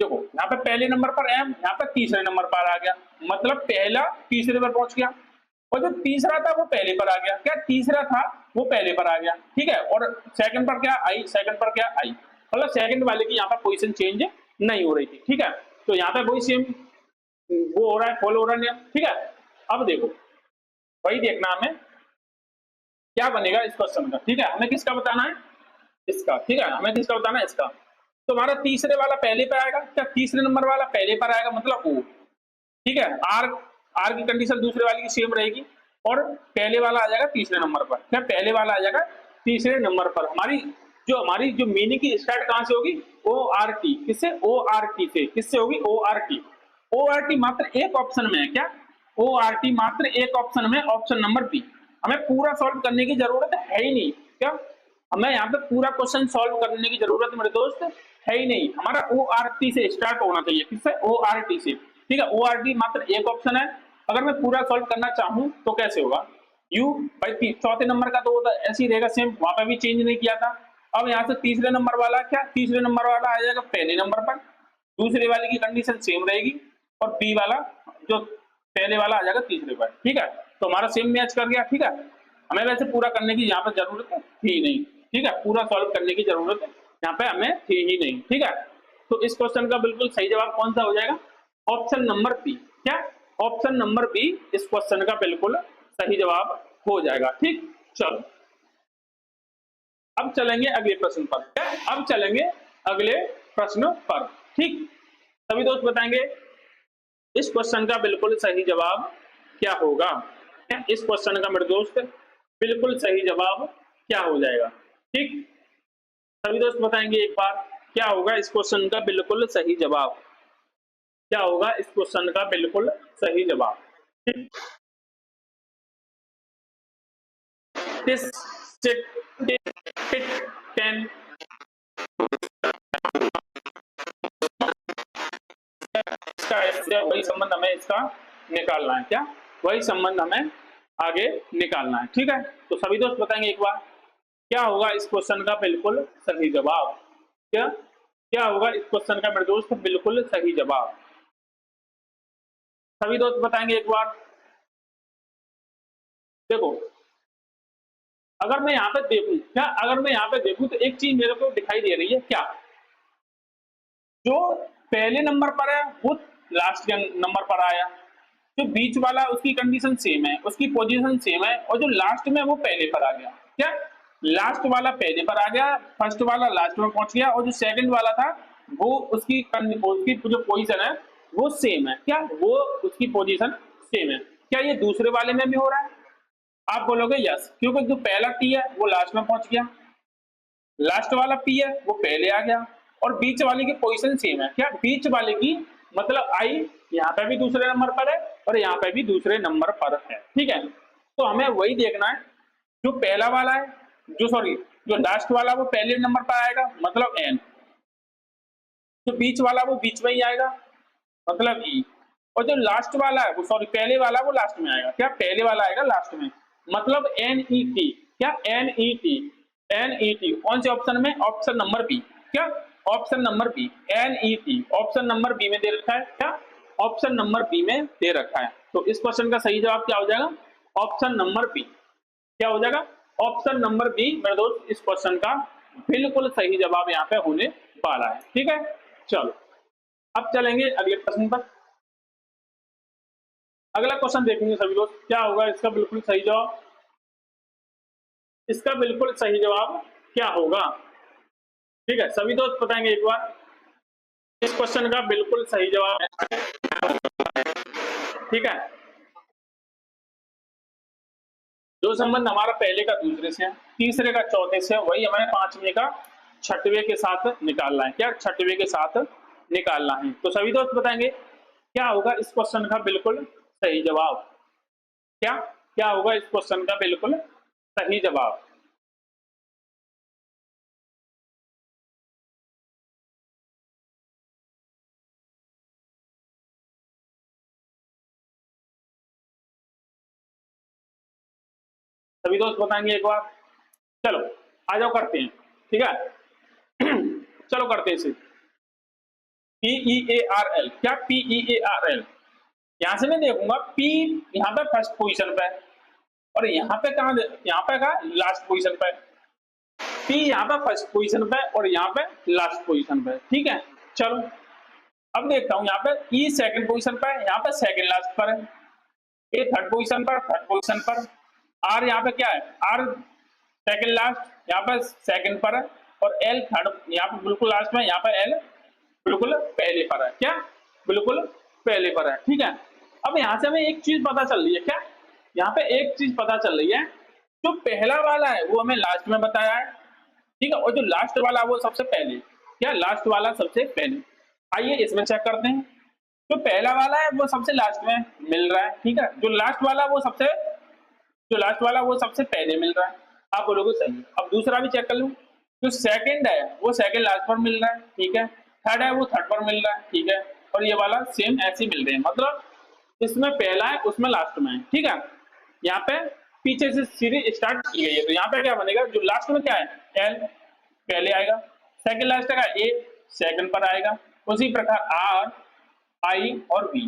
A: देखो यहाँ पे पहले नंबर पर एम, यहाँ पे तीसरे नंबर पर आ गया, मतलब पहला तीसरे पर पहुंच गया, और जो तीसरा था वो पहले पर आ गया, क्या तीसरा था वो पहले पर आ गया, ठीक है, और सेकंड पर क्या आई, सेकंड पर क्या आई, मतलब सेकंड वाले की यहाँ पर पोजीशन चेंज नहीं हो रही थी, ठीक है। तो यहाँ पे वही सेम वो हो रहा है, फॉलो हो रहा है, ठीक है। अब देखो वही देखना हमें क्या बनेगा इस क्वेश्चन का, ठीक है, हमें किसका बताना है, इसका, ठीक है, हमें किसका बताना है, इसका। तो हमारा तीसरे वाला पहले पे आएगा क्या, तीसरे नंबर वाला पहले पर आएगा, मतलब ओ, ठीक है। आर, आर की कंडीशन दूसरे वाले की सेम रहेगी और पहले वाला आ जाएगा तीसरे नंबर पर, क्या पहले वाला आ जाएगा तीसरे नंबर पर। हमारी जो मीनिंग की स्टार्ट कहां से होगी, ओ आर टी, किससे, ओ आर टी से, किससे होगी, O R T. O R T मात्र एक ऑप्शन में है, क्या, ओ आर टी मात्र एक ऑप्शन में, ऑप्शन नंबर बी। हमें पूरा सॉल्व करने की जरूरत है ही नहीं, क्या, हमें यहाँ पे पूरा क्वेश्चन सॉल्व करने की जरूरत मेरे दोस्त है ही नहीं। हमारा ओ आर टी से स्टार्ट होना चाहिए, किससे, ओ आर टी से, ठीक है। ओ आर टी मात्र एक ऑप्शन है, अगर मैं पूरा सॉल्व करना चाहूं तो कैसे होगा, यू भाई चौथे नंबर का तो वो ऐसे ही रहेगा सेम, वहां पे भी चेंज नहीं किया था। अब यहाँ से तीसरे नंबर वाला, क्या तीसरे नंबर वाला आ जाएगा पहले नंबर पर, दूसरे वाले की कंडीशन सेम रहेगी और बी वाला जो पहले वाला आ जाएगा तीसरे पर, ठीक है। तो हमारा सेम मैच कर गया, ठीक है। हमें वैसे पूरा करने की यहाँ पर जरूरत थी नहीं, ठीक है, पूरा सॉल्व करने की जरूरत यहाँ पे हमें थी ही नहीं, ठीक है। तो इस क्वेश्चन का बिल्कुल सही जवाब कौन सा हो जाएगा, ऑप्शन नंबर बी, क्या, ऑप्शन नंबर बी इस क्वेश्चन का बिल्कुल सही जवाब हो जाएगा, ठीक। चलो अब चलेंगे अगले प्रश्न पर, क्या, अब चलेंगे अगले प्रश्न पर, ठीक। सभी दोस्त बताएंगे इस क्वेश्चन का बिल्कुल सही जवाब क्या होगा, इस क्वेश्चन का मेरे दोस्त बिल्कुल सही जवाब क्या हो जाएगा, ठीक। सभी दोस्त बताएंगे एक बार क्या होगा इस क्वेश्चन का बिल्कुल सही जवाब, क्या होगा इस क्वेश्चन का बिल्कुल सही जवाब, ठीक। This sit, tit, ten, इसका इससे वही संबंध हमें इसका निकालना है, क्या, वही संबंध हमें आगे निकालना है, ठीक है। तो सभी दोस्त बताएंगे एक बार क्या होगा इस क्वेश्चन का बिल्कुल सही जवाब, क्या क्या होगा इस क्वेश्चन का मेरे दोस्त बिल्कुल सही जवाब, सभी दोस्त बताएंगे एक बार। देखो अगर मैं यहाँ पे देखूं, क्या, अगर मैं यहाँ पे देखूं तो एक चीज मेरे को दिखाई दे रही है, क्या, जो पहले नंबर पर है वो लास्ट नंबर पर आया, जो बीच वाला उसकी कंडीशन सेम है, उसकी पोजीशन सेम है, और जो लास्ट में वो पहले पर आ गया, क्या, लास्ट वाला पहले पर आ गया, फर्स्ट वाला लास्ट में पहुंच गया, और जो सेकंड वाला था वो उसकी जो पोजीशन है वो सेम है, क्या, वो उसकी पोजीशन सेम है। क्या ये दूसरे वाले में भी हो रहा है, आप बोलोगे यस, क्योंकि जो पहला टी है वो लास्ट में पहुंच गया, लास्ट वाला पी है वो पहले आ गया, और बीच वाले की पोजीशन सेम है, क्या, बीच वाले की मतलब आई यहाँ पे भी दूसरे नंबर पर है और यहाँ पे भी दूसरे नंबर पर है, ठीक है। तो हमें वही देखना है, जो पहला वाला है, जो लास्ट वाला वो पहले नंबर पर आएगा मतलब एन, जो बीच वाला वो बीच में ही आएगा मतलब ई, और जो लास्ट वाला है वो पहले वाला वो लास्ट में आएगा, क्या, पहले वाला आएगा लास्ट में मतलब एन ई टी, क्या, N E T, N E T कौन से ऑप्शन में, ऑप्शन नंबर बी, क्या, option number B, N E T option number B में दे रखा है, क्या, ऑप्शन नंबर बी में दे रखा है। तो इस क्वेश्चन का सही जवाब क्या हो जाएगा, ऑप्शन नंबर बी, क्या हो जाएगा, ऑप्शन नंबर बी मेरे दोस्त इस क्वेश्चन का बिल्कुल सही जवाब यहाँ पे होने वाला है, ठीक है। चलो अब चलेंगे अगले प्रश्न पर, अगला क्वेश्चन देखेंगे सभी दोस्त क्या होगा इसका बिल्कुल सही जवाब, इसका बिल्कुल सही जवाब क्या होगा, ठीक है। सभी दोस्त बताएंगे एक बार इस क्वेश्चन का बिल्कुल सही जवाब, ठीक है। जो संबंध हमारा पहले का दूसरे से है, तीसरे का चौथे से, वही हमें पांचवें का छठवें के साथ निकालना है, क्या, छठवें के साथ निकालना है। तो सभी दोस्त बताएंगे क्या होगा इस क्वेश्चन का बिल्कुल सही जवाब, क्या क्या होगा इस क्वेश्चन का बिल्कुल सही जवाब, सभी दोस्त बताएंगे एक बार। चलो आ जाओ करते हैं, ठीक है। चलो करते हैं इसे, PEARL, क्या, PEARL, यहां से मैं देखूंगा P यहाँ पे फर्स्ट पोजीशन पे है और यहाँ पे कहा, यहाँ पे कहा लास्ट पोजीशन पे, P यहाँ पे फर्स्ट पोजीशन पे और यहाँ पे लास्ट पोजीशन पे, ठीक है। चलो अब देखता हूँ यहाँ पे E सेकंड पोजीशन पे है, यहाँ पे सेकंड लास्ट पर है, ए थर्ड पोजीशन पर, थर्ड पोजीशन पर, R यहाँ पे क्या है, R सेकंड लास्ट यहाँ पे सेकंड पर है, और एल थर्ड, यहाँ पे बिल्कुल लास्ट में, यहाँ पे एल बिल्कुल पहले पर है। क्या? बिल्कुल पहले पर है। ठीक है, अब यहाँ से हमें एक चीज पता चल रही है। क्या? यहाँ पे एक चीज पता चल रही है, जो पहला वाला है वो हमें लास्ट में बताया है, ठीक है, और जो लास्ट वाला वो सबसे पहले। क्या? लास्ट वाला सबसे पहले। आइए इसमें चेक करते हैं। जो पहला वाला है वो सबसे लास्ट में मिल रहा है, ठीक है, जो लास्ट वाला वो सबसे पहले मिल रहा है। आप बोलोगे सही। अब दूसरा भी चेक कर लूं, जो सेकंड है वो सेकंड लास्ट पर मिल रहा है, ठीक है, थर्ड है वो थर्ड पर मिल रहा है, ठीक है, और ये वाला सेम ऐसे ही मिल रहे हैं, मतलब इसमें पहला है उसमें लास्ट में है। ठीक है, यहाँ पे पीछे से सीरीज स्टार्ट की गई है, तो यहाँ पे क्या बनेगा, जो लास्ट में क्या है एल पहले आएगा, सेकंड लास्ट का ए सेकंड पर आएगा, उसी प्रकार आर आई और V,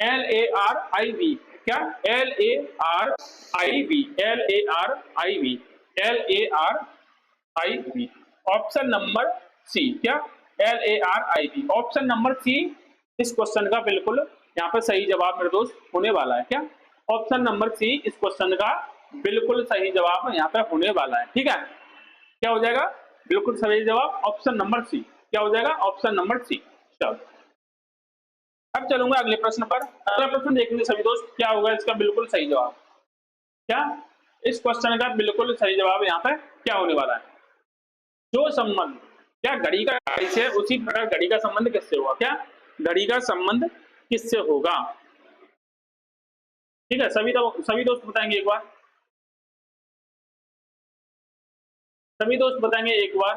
A: L A R I V. क्या? L A R I V, L A R I V, L A R I V. Option number C. क्या? L A R I V, option number C इस question का बिल्कुल यहाँ पर सही जवाब मेरे दोस्त होने वाला है। क्या? ऑप्शन नंबर सी इस क्वेश्चन का बिल्कुल सही जवाब यहाँ पे होने वाला है। ठीक है, क्या हो जाएगा? बिल्कुल सही जवाब ऑप्शन नंबर सी। क्या हो जाएगा? Option number C. चलो अब चलूंगा अगले प्रश्न पर। अगला प्रश्न देखेंगे सभी दोस्त, क्या होगा इसका बिल्कुल सही जवाब। क्या? इस क्वेश्चन का बिल्कुल सही जवाब यहाँ पे क्या होने वाला है, जो संबंध क्या घड़ी का घड़ी से, उसी प्रकार घड़ी का संबंध किससे होगा। क्या? घड़ी का संबंध किससे होगा। ठीक है, सभी दोस्त बताएंगे एक बार, सभी दोस्त बताएंगे एक बार,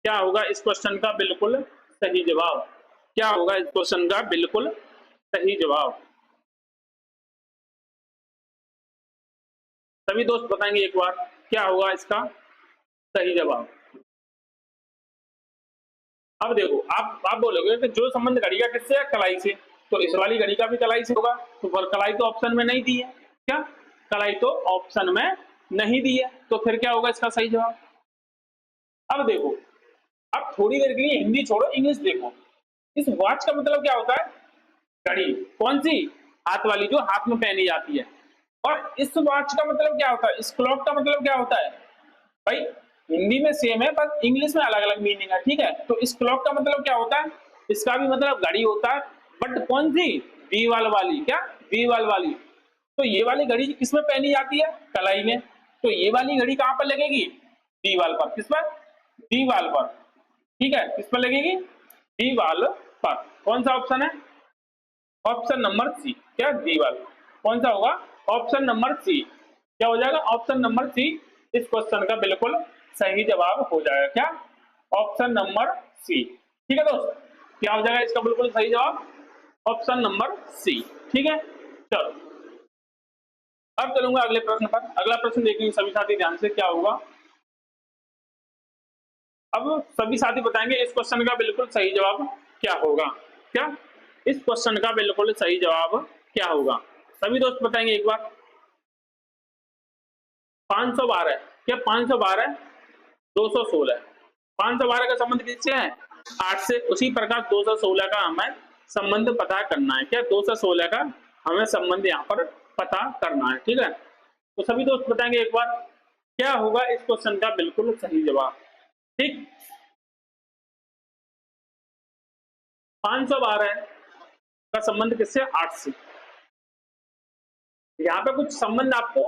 A: क्या होगा इस क्वेश्चन का बिल्कुल सही जवाब। क्या होगा इस क्वेश्चन का बिल्कुल सही जवाब। सभी दोस्त बताएंगे एक बार, क्या होगा इसका सही जवाब। अब देखो, आप बोलोगे कि जो संबंध घड़ी का किससे है, कलाई से, तो इस वाली घड़ी का भी कलाई से होगा, तो पर कलाई तो ऑप्शन में नहीं दी है। क्या? कलाई तो ऑप्शन में नहीं दी है, तो फिर क्या होगा इसका सही जवाब। अब देखो, अब थोड़ी देर के लिए हिंदी छोड़ो, इंग्लिश देखो। इस वॉच का मतलब क्या होता है? घड़ी। कौन सी? हाथ वाली, जो हाथ में पहनी जाती है। और इस वॉच का मतलब क्या होता है? इस क्लॉक का मतलब क्या होता है? भाई हिंदी में सेम है, बस इंग्लिश में अलग अलग मीनिंग है। ठीक है, तो इस क्लॉक का मतलब क्या होता है? इसका भी मतलब घड़ी होता है, बट कौन सी? दीवाल वाली। क्या? दीवाल वाली। तो ये वाली घड़ी किसमें पहनी जाती है? कलाई में। तो ये वाली घड़ी कहां पर लगेगी? दीवाल पर। किस पर? दीवाल पर। ठीक है, किस पर लगेगी? दीवाल पर। कौन सा ऑप्शन है? Option number C. क्या? दीवाल। कौन सा होगा? Option number C. क्या हो जाएगा? ऑप्शन नंबर सी इस क्वेश्चन का बिल्कुल सही जवाब हो जाएगा। क्या? Option number C. ठीक है दोस्त, क्या हो जाएगा इसका बिल्कुल सही जवाब? Option number C. ठीक है, चलो अब चलूंगा अगले प्रश्न पर। अगला प्रश्न देखेंगे सभी साथी ध्यान से, क्या होगा। अब सभी साथी बताएंगे इस क्वेश्चन का बिल्कुल सही जवाब क्या होगा। क्या? इस क्वेश्चन का बिल्कुल सही जवाब क्या होगा, सभी दोस्त बताएंगे एक बार। 512। क्या? 512 216। 512 का संबंध किससे है? 8 से। उसी प्रकार 216 का हमें संबंध पता करना है। क्या? 216 का हमें संबंध यहाँ पर पता करना है। ठीक है, तो सभी दोस्त बताएंगे एक बार, क्या होगा इस क्वेश्चन का बिल्कुल सही जवाब। ठीक, 512 का संबंध किससे? 8 से। यहाँ पे कुछ संबंध आपको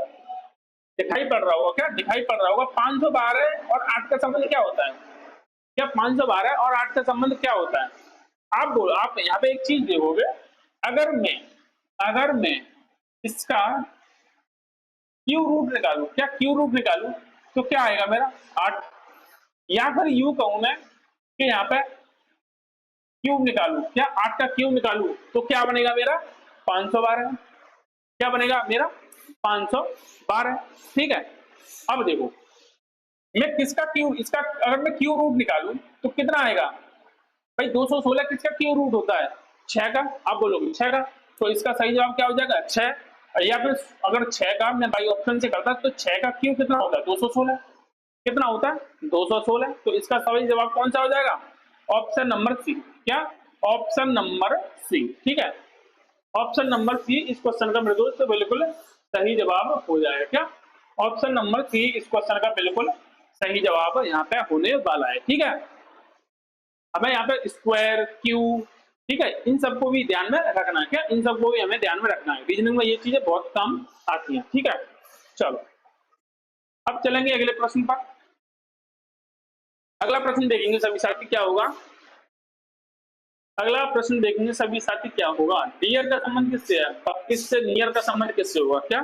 A: दिखाई पड़ रहा होगा। क्या दिखाई पड़ रहा होगा? 512 और 8 का संबंध क्या होता है? क्या 512 और 8 का संबंध क्या होता है? आप बोलो, आप यहाँ पे एक चीज देखोगे, अगर मैं इसका क्यू रूट निकालू, क्या क्यू रूट निकालू, तो क्या आएगा मेरा? 8। या फिर यू कहूं मैं कि यहाँ पे क्यूब निकालू, क्या 8 का क्यूब निकालू, तो क्या बनेगा मेरा? 512। क्या बनेगा मेरा? 512। ठीक है, अब देखो, मैं किसका क्यूब, इसका अगर मैं क्यूब रूट निकालू तो कितना आएगा? भाई 216 किसका क्यूब रूट होता है? 6 का। आप बोलोगे 6 का, तो इसका सही जवाब क्या हो जाएगा? 6। या फिर अगर 6 का मैं बाई ऑप्शन से करता तो 6 का क्यूब कितना होता है? 216। कितना होता है? 216। तो इसका सही जवाब कौन सा हो जाएगा? Option number C. क्या? Option number C. ठीक है, ऑप्शन नंबर सी इस क्वेश्चन का मेरे दोस्त बिल्कुल सही जवाब हो जाएगा। क्या? ऑप्शन नंबर सी इस क्वेश्चन का बिल्कुल सही जवाब यहाँ पे होने वाला है। ठीक है, हमें यहाँ पे स्क्वायर, क्यू, ठीक है, इन सबको भी ध्यान में रखना है। क्या इन सबको भी हमें ध्यान में रखना है, रीजनिंग में ये चीजें बहुत कम आती हैं। ठीक है, चलो अब चलेंगे अगले प्रश्न पर। अगला प्रश्न देखेंगे सभी साथी क्या होगा। अगला प्रश्न देखेंगे सभी साथी क्या होगा। डियर का संबंध किससे है, किससे, नियर का संबंध किससे होगा। क्या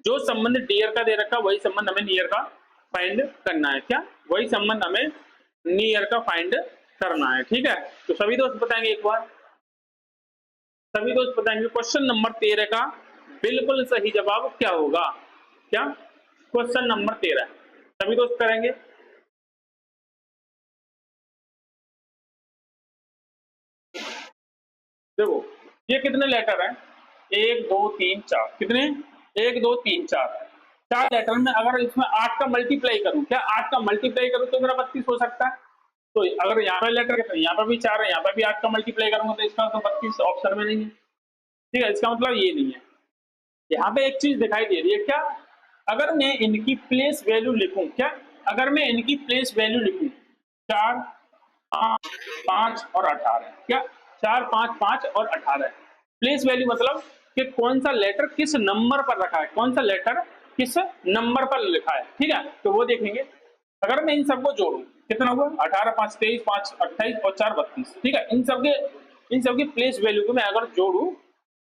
A: जो संबंध डियर का दे रखा वही संबंध हमें नियर का फाइंड करना है। क्या वही संबंध हमें नियर का फाइंड करना है। ठीक है, तो सभी दोस्त बताएंगे एक बार, सभी दोस्त बताएंगे क्वेश्चन नंबर 13 का बिल्कुल सही जवाब क्या होगा। क्या क्वेश्चन नंबर 13 सभी दोस्त करेंगे। देखो ये कितने लेटर हैं, 1 2 3 4, कितने, 1 2 3 4, 4 लेटर में अगर इसमें 8 का मल्टीप्लाई करूं, क्या 8 का मल्टीप्लाई करूं तो मेरा 32 हो सकता है। तो अगर यहाँ पे लेटर कितने, यहाँ पे भी 4 है, यहाँ पे भी 8 का मल्टीप्लाई करूंगा तो इसका तो 32 ऑप्शन में नहीं है। ठीक है, इसका मतलब ये नहीं है। यहाँ पे एक चीज दिखाई दे रही है, क्या अगर मैं इनकी प्लेस वैल्यू लिखूं, क्या अगर मैं इनकी प्लेस वैल्यू लिखूं 4 5 और 18, क्या 4 5 5 और 18, प्लेस वैल्यू मतलब कि कौन सा लेटर किस नंबर पर रखा है, कौन सा लेटर किस नंबर पर लिखा है। ठीक है, तो वो देखेंगे। अगर मैं इन सबको जोड़ू कितना हुआ, 18 5 23 5 28 और 4 32। ठीक है, इन सबकी प्लेस वैल्यू को मैं अगर जोड़ू,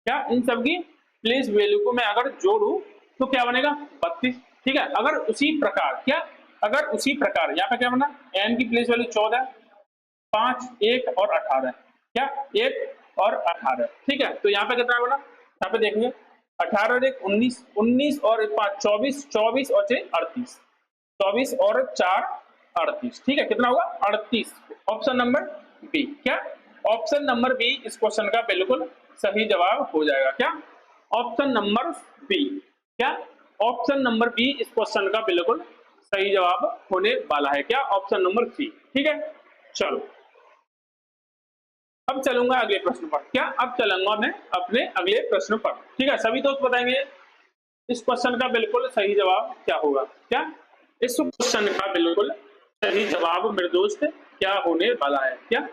A: क्या इन सबकी प्लेस वैल्यू को मैं अगर जोड़ू तो क्या बनेगा 32। ठीक है, अगर उसी प्रकार, क्या अगर उसी प्रकार यहाँ पे क्या बना, एन की प्लेस वैल्यू 14, 5 1 और 18, क्या 1 और 18। ठीक है, तो यहाँ पे कितना बना, यहाँ पे देखेंगे 18 और 1 19, 19 और 5 24, 24 और 6 38, 24 और 4 38। ठीक है, कितना होगा 38। ऑप्शन नंबर बी, क्या ऑप्शन नंबर बी इस क्वेश्चन का बिल्कुल सही जवाब हो जाएगा। क्या ऑप्शन नंबर बी, क्या ऑप्शन नंबर बी इस क्वेश्चन का बिल्कुल सही जवाब होने वाला है। क्या ऑप्शन नंबर सी। ठीक है, चलो अब चलूंगा अगले प्रश्न पर। क्या अब चलूंगा मैं अपने अगले प्रश्न पर। ठीक है, सभी दोस्त बताएंगे इस क्वेश्चन का बिल्कुल सही जवाब क्या होगा। क्या इस क्वेश्चन का बिल्कुल सही जवाब मेरे दोस्त क्या होने वाला है। क्या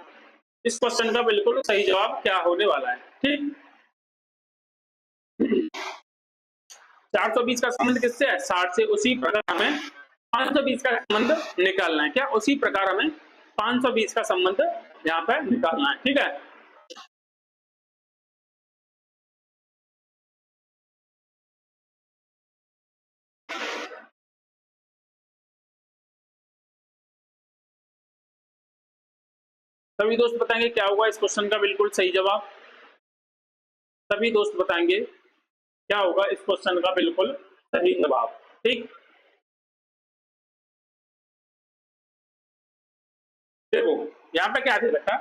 A: इस क्वेश्चन का बिल्कुल सही जवाब क्या होने वाला है। ठीक, 420 का संबंध किससे है, 60 से, उसी प्रकार हमें 520 का संबंध निकालना है। क्या उसी प्रकार हमें 520 का संबंध यहाँ पर निकालना है। ठीक है, सभी दोस्त बताएंगे क्या होगा इस क्वेश्चन का बिल्कुल सही जवाब। सभी दोस्त बताएंगे क्या होगा इस क्वेश्चन का बिल्कुल सही जवाब। ठीक, देखो यहाँ पे क्या दे रखा,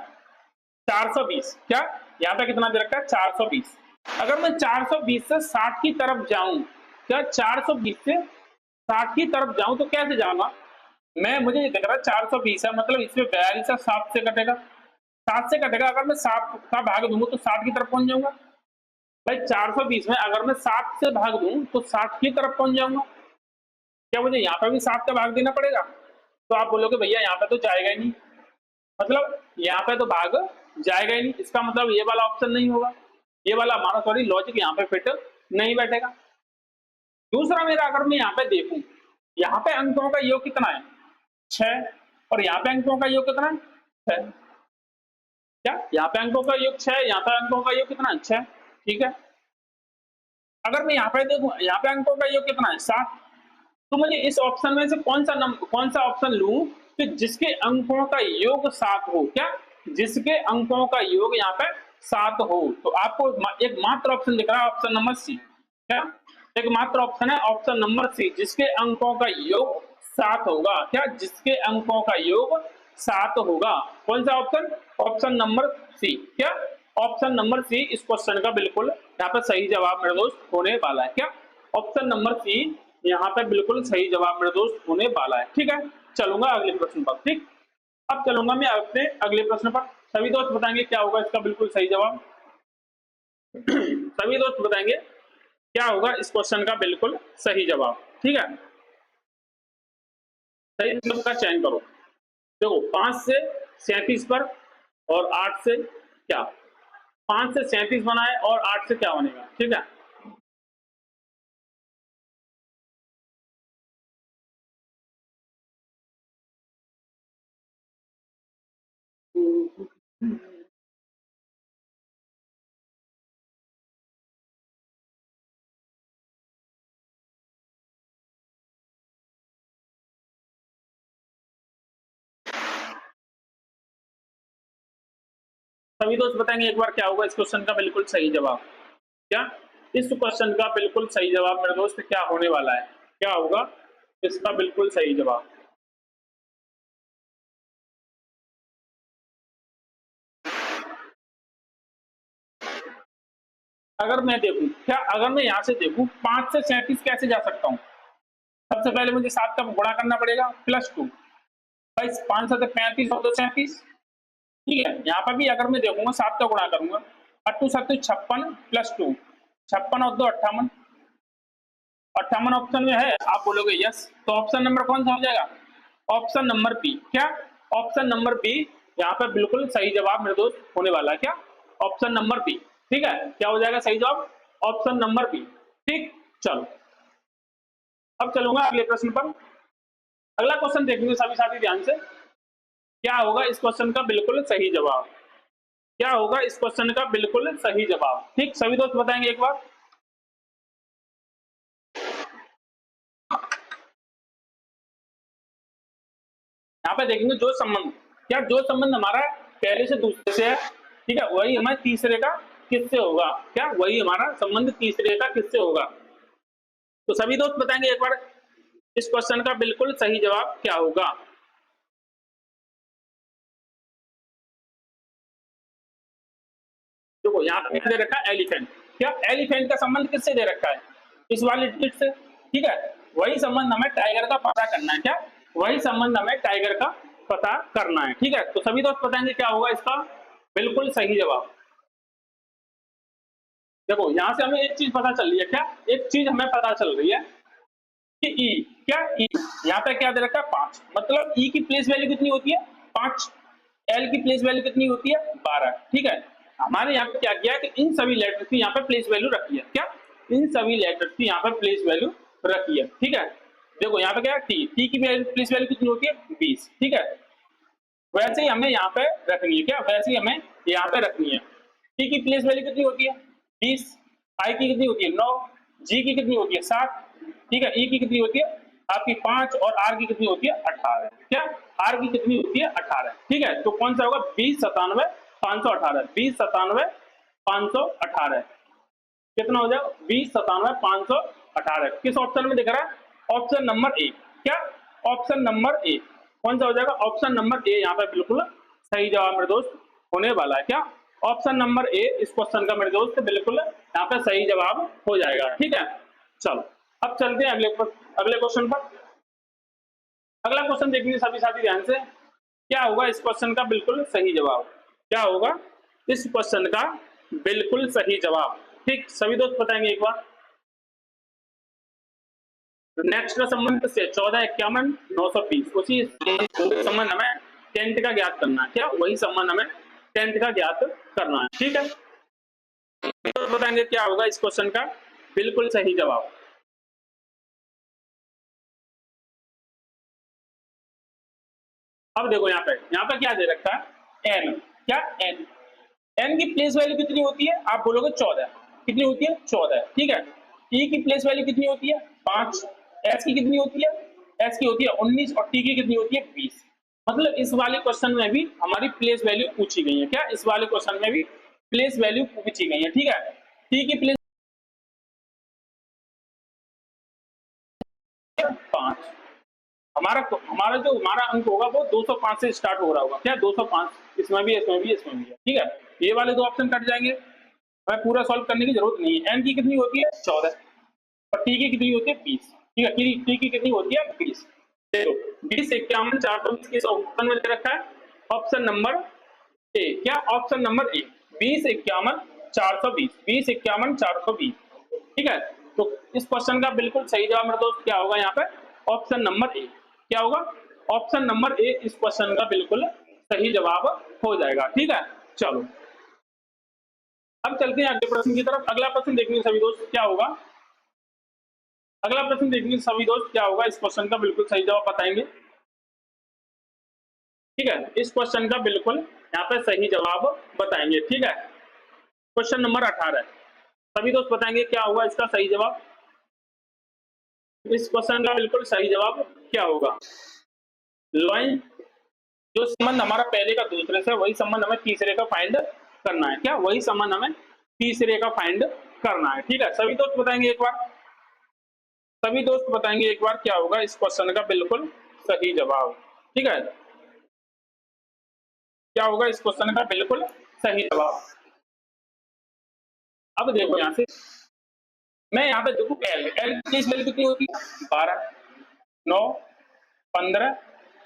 A: 420, क्या यहाँ पे कितना दे रखा है 420। अगर मैं 420 से 60 की तरफ जाऊं, क्या 420 से 60 की तरफ जाऊं तो कैसे जाऊंगा मैं, मुझे दिख रहा है 420 है, मतलब इसमें 42 है, 7 से कटेगा, 7 से कटेगा। अगर मैं 7 का भाग दूंगा तो 60 की तरफ पहुंच जाऊंगा। भाई 420 में अगर मैं 7 से भाग दूं तो 60 की तरफ पहुंच जाऊंगा। क्या मुझे यहाँ पे भी 7 का भाग देना पड़ेगा, तो आप बोलोगे भैया यहाँ पे तो जाएगा ही नहीं, मतलब यहाँ पे तो भाग जाएगा ही नहीं, इसका मतलब ये वाला ऑप्शन नहीं होगा, ये वाला हमारा सॉरी लॉजिक यहाँ पे फिट नहीं बैठेगा। दूसरा मेरा अगर मैं यहाँ पे देखूं, यहाँ पे अंकों का योग कितना है 6, और यहाँ पे अंकों का योग कितना है 6। क्या यहाँ पे अंकों का योग 6, यहाँ पे अंकों का योग कितना है 6। ठीक है, अगर मैं यहाँ पे देखूं, यहाँ पे अंकों का योग कितना है 7, तो मुझे इस ऑप्शन में से कौन सा ऑप्शन लूं कि जिसके अंकों का योग 7 हो। क्या जिसके अंकों का योग यहाँ पे 7 हो, तो आपको एक मात्र ऑप्शन दिख रहा है, ऑप्शन नंबर सी। क्या एक मात्र ऑप्शन है ऑप्शन नंबर सी, जिसके अंकों का योग 7 होगा। क्या जिसके अंकों का योग 7 होगा, कौन सा ऑप्शन, ऑप्शन नंबर सी। क्या ऑप्शन नंबर सी इस क्वेश्चन का बिल्कुल यहाँ पे सही जवाब मेरे दोस्त होने वाला है। क्या ऑप्शन नंबर सी यहाँ पे बिल्कुल सही जवाब मेरे दोस्त होने वाला है। ठीक है, चलूंगा अगले प्रश्न पर। ठीक, अब चलूंगा मैं अपने अगले प्रश्न पर। सभी दोस्त बताएंगे क्या होगा इसका बिल्कुल सही जवाब। सभी दोस्त बताएंगे क्या होगा इस क्वेश्चन का बिल्कुल सही जवाब। ठीक है, सही विकल्प का चयन करो। देखो 5 से 37 पर और 8 से क्या, 5 से 37 बना है और 8 से क्या बनेगा, ठीक है। सभी दोस्त बताएंगे एक बार क्या होगा इस क्वेश्चन का बिल्कुल सही जवाब। क्या इस क्वेश्चन का बिल्कुल सही जवाब मेरे दोस्त क्या होने वाला है, क्या होगा इसका बिल्कुल सही जवाब। अगर मैं देखूं क्या, अगर मैं यहां से देखूं 5 से 37 कैसे जा सकता हूं, सबसे पहले मुझे 7 का गुणा करना पड़ेगा +2, भाई 5 से 35 और 2 37, ठीक है। यहाँ पर भी अगर मैं देखूंगा 7 का गुणा करूंगा, 8 7 56 +2, 56 और 2 58, 58 ऑप्शन में है, आप बोलोगे यस, तो ऑप्शन नंबर कौन सा हो जाएगा, ऑप्शन नंबर बी। क्या ऑप्शन नंबर बी यहाँ पे बिल्कुल सही जवाब मेरे दोस्त होने वाला है, क्या ऑप्शन नंबर बी, ठीक है। क्या हो जाएगा सही जवाब, ऑप्शन नंबर बी, ठीक। चलो अब चलूंगा अगले प्रश्न पर। अगला क्वेश्चन देखेंगे सभी साथी ध्यान से, क्या होगा इस क्वेश्चन का बिल्कुल सही जवाब, क्या होगा इस क्वेश्चन का बिल्कुल सही जवाब, ठीक। सभी दोस्त बताएंगे एक बार। यहाँ पे देखेंगे जो संबंध, क्या जो संबंध हमारा पहले से दूसरे से है, ठीक है, वही हमारे तीसरे का किससे होगा, क्या वही हमारा संबंध तीसरे का किससे होगा। तो सभी दोस्त बताएंगे एक बार इस क्वेश्चन का बिल्कुल सही जवाब क्या होगा। देखो यहाँ पे दे रखा है एलिफेंट, क्या एलिफेंट का संबंध किससे दे रखा है, इस वाले डिजिट से, ठीक है। वही संबंध हमें टाइगर का पता करना है, क्या वही संबंध हमें टाइगर का पता करना है, ठीक है। तो सभी दोस्त बताएंगे क्या होगा इसका बिल्कुल सही जवाब। देखो यहां से हमें एक चीज पता चल रही है, क्या एक चीज हमें पता चल रही है कि ई, क्या ई यहाँ पे क्या दे रखा है 5, मतलब ई की प्लेस वैल्यू कितनी होती है 5, एल की प्लेस वैल्यू कितनी होती है 12, ठीक है। हमारे यहाँ पे क्या किया कि इन सभी लेटर्स की यहाँ पे प्लेस वैल्यू रखी है, क्या इन सभी लेटर्स की यहाँ पे प्लेस वैल्यू रखी है, ठीक है। देखो यहाँ पे क्या टी, टी की प्लेस वैल्यू कितनी होती है 20, ठीक है। वैसे ही हमें यहाँ पे रखनी है, क्या वैसे ही हमें यहाँ पे रखनी है। टी की प्लेस वैल्यू कितनी होती है 20, आई की कितनी होती है 9, जी की कितनी होती है 7, ठीक है। ई की कितनी होती है आपकी 5 और आर की कितनी होती है 18, क्या आर की कितनी होती है 18, ठीक है। तो कौन सा होगा 20 97 518, 20 97 518 कितना हो जाएगा 20 97 518, किस ऑप्शन में दिख रहा है ऑप्शन नंबर ए, क्या ऑप्शन नंबर ए कौन सा हो जाएगा, ऑप्शन नंबर ए यहाँ पे बिल्कुल सही जवाब मेरे दोस्त होने वाला है, क्या ऑप्शन नंबर ए इस क्वेश्चन का मेरे दोस्त बिल्कुल यहाँ पे सही जवाब हो जाएगा, ठीक है। चलो अब चलते हैं अगले क्वेश्चन पर। अगला क्वेश्चन देखेंगे सभी साथी ध्यान से, क्या होगा इस क्वेश्चन का बिल्कुल सही जवाब, क्या होगा इस क्वेश्चन का बिल्कुल सही जवाब, ठीक। सभी दोस्त बताएंगे एक बार। नेक्स्ट का संबंध से 14 51 920, उसी संबंध हमें टेंथ का ज्ञात करना है, क्या वही संबंध हमें टेंथ का ज्ञात करना है, ठीक है। तो बताएंगे क्या होगा इस क्वेश्चन का बिल्कुल सही जवाब। अब देखो यहाँ पे क्या दे रखा है एन, क्या एन, एन की प्लेस वैल्यू कितनी होती है आप बोलोगे 14, कितनी होती है 14, ठीक है। ई की प्लेस वैल्यू कितनी होती है 5, एस की कितनी होती है, एस की होती है 19 और टी की कितनी होती है 20। मतलब इस वाले क्वेश्चन में भी हमारी प्लेस वैल्यू पूछी गई है, क्या इस वाले क्वेश्चन में भी प्लेस वैल्यू पूछी गई है, ठीक है। टी की प्लेस 5, हमारा जो हमारा अंक होगा वो 205 से स्टार्ट हो रहा होगा, क्या 205, इसमें भी इसमें भी इसमें भी है, ठीक है। ये वाले दो ऑप्शन कट जाएंगे, हमें पूरा सॉल्व करने की जरूरत नहीं है। एन की कितनी होती है 14 और टी की कितनी होती है 20, ठीक है। टी की कितनी होती है 20, देखो 20 51 420 किस ऑप्शन में दे रखा है, ऑप्शन नंबर ए, क्या ऑप्शन नंबर ए 20 51 420, 20 51 420, ठीक है। तो इस क्वेश्चन का बिल्कुल सही जवाब मेरे दोस्त क्या होगा यहाँ पे ऑप्शन नंबर ए, क्या होगा ऑप्शन नंबर ए इस क्वेश्चन का बिल्कुल सही जवाब हो जाएगा। ठीक है, चलो अब चलते हैं अगले प्रश्न की तरफ। अगला प्रश्न देखने सभी दोस्त क्या होगा, अगला प्रश्न देखने सभी दोस्त क्या होगा, इस क्वेश्चन का बिल्कुल सही जवाब बताएंगे। ठीक है, इस क्वेश्चन का बिल्कुल यहाँ पे सही जवाब बताएंगे। ठीक है, क्वेश्चन नंबर 18 सभी दोस्त बताएंगे क्या होगा इसका सही जवाब। इस क्वेश्चन का बिल्कुल सही जवाब क्या होगा। लॉइन, जो संबंध हमारा पहले का दूसरे से, वही संबंध हमें तीसरे का फाइंड करना है। क्या, वही संबंध हमें तीसरे का फाइंड करना है। ठीक है, सभी दोस्त बताएंगे एक बार, सभी दोस्त बताएंगे एक बार क्या होगा इस क्वेश्चन का बिल्कुल सही जवाब। ठीक है, क्या होगा इस क्वेश्चन का बिल्कुल सही जवाब। अब देखो यहां से मैं यहाँ पे देखू एल, एल की प्लेस वैल्यू कितनी होती है, 12, 9, 15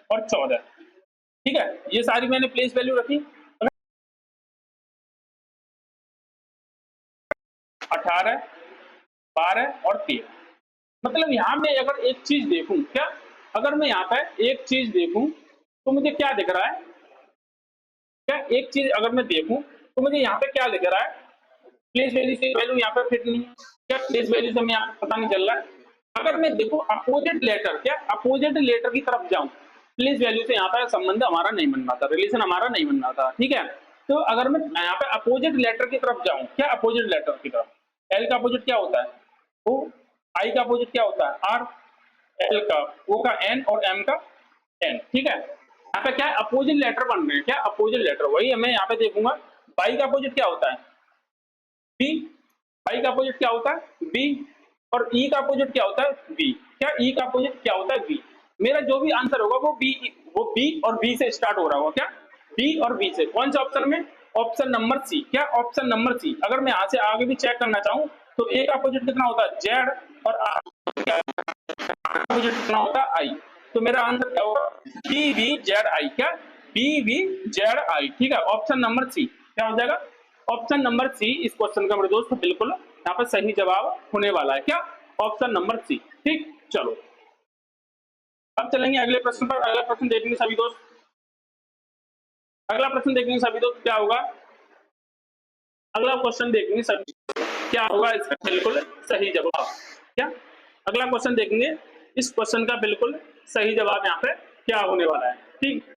A: और 14। ठीक है, ये सारी मैंने प्लेस वैल्यू रखी। 18, 12 और 13। मतलब यहाँ में अगर एक चीज देखूं, क्या अगर मैं यहाँ पे एक चीज देखूं तो मुझे क्या दिख रहा है, क्या एक चीज अगर मैं देखूं तो मुझे यहाँ पे क्या दिख रहा है, प्लेस वैल्यू से वैल्यू यहाँ पे फिट नहीं है। क्या प्लेस वैल्यू से मैं पता नहीं चल रहा है। अगर मैं देखूं अपोजिट लेटर, क्या अपोजिट लेटर की तरफ जाऊं, प्लेस वैल्यू से यहाँ पे संबंध हमारा नहीं बन रहा था, रिलेशन हमारा नहीं बन रहा था। ठीक है, तो अगर मैं यहाँ पे अपोजिट लेटर की तरफ जाऊं, क्या अपोजिट लेटर की तरफ, एल का अपोजिट क्या होता है ओ, आई का अपोजिट क्या होता है आर, एल का ओ का एन और एम का एन। ठीक है, यहाँ पे क्या अपोजिट लेटर बन रहे हैं, क्या अपोजिट लेटर, वही मैं यहाँ पे देखूंगा। बाई का अपोजिट क्या होता है बी, बाई का अपोजिट क्या होता है बी, और ई का अपोजिट क्या होता है बी। क्या ई का अपोजिट क्या होता है बी। मेरा जो भी आंसर होगा वो बी और बी से स्टार्ट हो रहा होगा। क्या बी और बी से, कौन सा ऑप्शन में, ऑप्शन नंबर सी। क्या ऑप्शन नंबर सी। अगर मैं यहाँ से आगे भी चेक करना चाहूँ तो ए का अपोजिट कितना होता है जेड, और अपोजिट कितना होता है आई। तो मेरा आंसर क्या होगा बी वी जेड आई। क्या बी वी जेड आई। ठीक है, ऑप्शन नंबर सी क्या हो जाएगा, ऑप्शन नंबर सी इस क्वेश्चन का मेरे दोस्त बिल्कुल यहाँ पर सही जवाब होने वाला है। क्या ऑप्शन नंबर सी। ठीक, चलो अब चलेंगे अगले प्रश्न पर। अगला प्रश्न देखेंगे सभी दोस्त, अगला प्रश्न देखेंगे सभी दोस्त क्या होगा, अगला क्वेश्चन देखेंगे सभी क्या होगा इसका बिल्कुल सही जवाब। क्या अगला क्वेश्चन देखेंगे, इस क्वेश्चन का बिल्कुल सही जवाब यहाँ पे क्या होने वाला है। ठीक,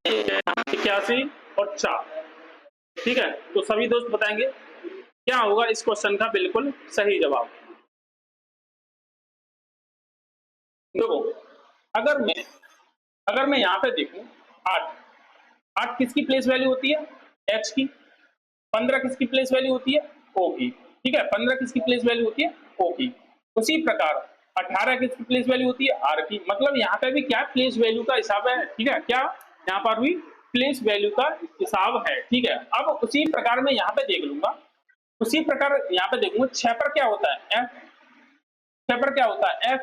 A: 81 और 4। ठीक है, तो सभी दोस्त बताएंगे क्या होगा इस क्वेश्चन का बिल्कुल सही जवाब। देखो अगर मैं यहाँ पे देखूं 8, 8 किसकी प्लेस वैल्यू होती है एक्स की, 15 किसकी प्लेस वैल्यू होती है ओ की। ठीक है, 15 किसकी प्लेस वैल्यू होती है ओ की। उसी प्रकार 18 किसकी प्लेस वैल्यू होती है आर की। मतलब यहाँ पे भी क्या प्लेस वैल्यू का हिसाब है। ठीक है, क्या यहाँ पर भी प्लेस वैल्यू का हिसाब है। ठीक है, अब उसी प्रकार में यहाँ पे देख लूंगा, उसी प्रकार यहाँ पे देखूंगा 6 पर क्या होता है एफ, 6 पर क्या होता है एफ,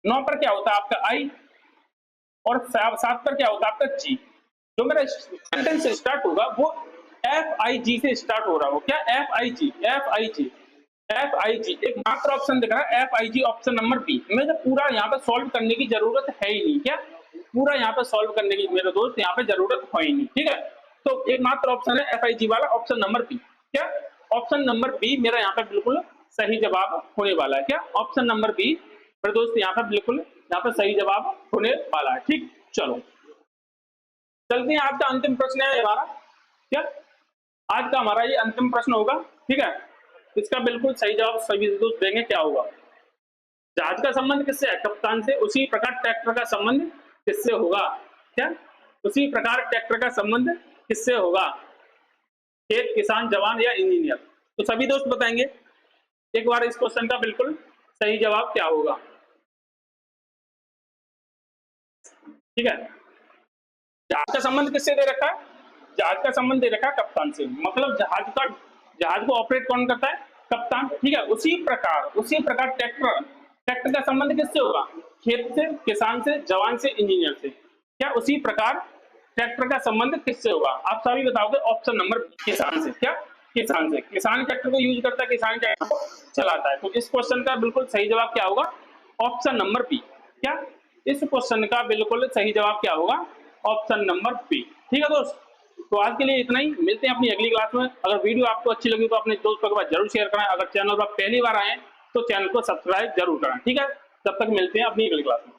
A: 9 पर क्या होता है आपका आई, और 7 पर क्या होता है आपका जी। जो मेरा सेंटेंस स्टार्ट होगा वो एफ आई जी से स्टार्ट हो रहा हो। क्या F I G, F I G, F I G. एक मात्र ऑप्शन दिख रहा है F I G, option number B. मुझे पूरा यहाँ पे सॉल्व करने की जरूरत है ही नहीं। क्या पूरा यहाँ पे सॉल्व करने की मेरे दोस्त यहाँ पे जरूरत है ही नहीं। ठीक है, तो एक मात्र ऑप्शन है एफ आई जी वाला, ऑप्शन नंबर बी। क्या ऑप्शन नंबर बी मेरा यहाँ पे बिल्कुल सही जवाब होने वाला है। क्या ऑप्शन नंबर बी मेरे दोस्त यहाँ पे बिल्कुल यहाँ पे सही जवाब होने वाला है। ठीक, चलो चलते हैं, आज का अंतिम प्रश्न है हमारा। क्या आज का हमारा ये अंतिम प्रश्न होगा। ठीक है, इसका बिल्कुल सही जवाब सभी दोस्त देंगे क्या होगा। जहाज का संबंध किससे है, कप्तान से। उसी प्रकार ट्रैक्टर का संबंध किससे होगा। क्या उसी प्रकार ट्रैक्टर का संबंध किससे होगा, खेत, किसान, जवान या इंजीनियर। तो सभी दोस्त बताएंगे एक बार इस क्वेश्चन का बिल्कुल सही जवाब क्या होगा। ठीक है, जहाज का संबंध किससे दे रखा है, जहाज का संबंध दे रखा है कप्तान से। मतलब जहाज को ऑपरेट कौन करता है, कप्तान। ठीक है, उसी प्रकार ट्रैक्टर का संबंध किससे होगा, खेत से, किसान से, जवान से, इंजीनियर से। क्या उसी प्रकार ट्रैक्टर का संबंध किससे होगा, आप सभी बताओगे ऑप्शन नंबर किसान से। क्या किसान से, किसान ट्रैक्टर को यूज करता है, किसान ट्रैक्टर को चलाता है। तो इस क्वेश्चन का बिल्कुल सही जवाब क्या होगा, ऑप्शन नंबर बी। क्या इस क्वेश्चन का बिल्कुल सही जवाब क्या होगा? Option number B. ठीक है दोस्त, तो आज के लिए इतना ही, मिलते हैं अपनी अगली क्लास में। अगर वीडियो आपको अच्छी लगी तो अपने दोस्तों के पास जरूर शेयर करें। अगर चैनल पर पहली बार आए तो चैनल को सब्सक्राइब जरूर करें। ठीक है, तब तक मिलते हैं अपनी अगली क्लास में।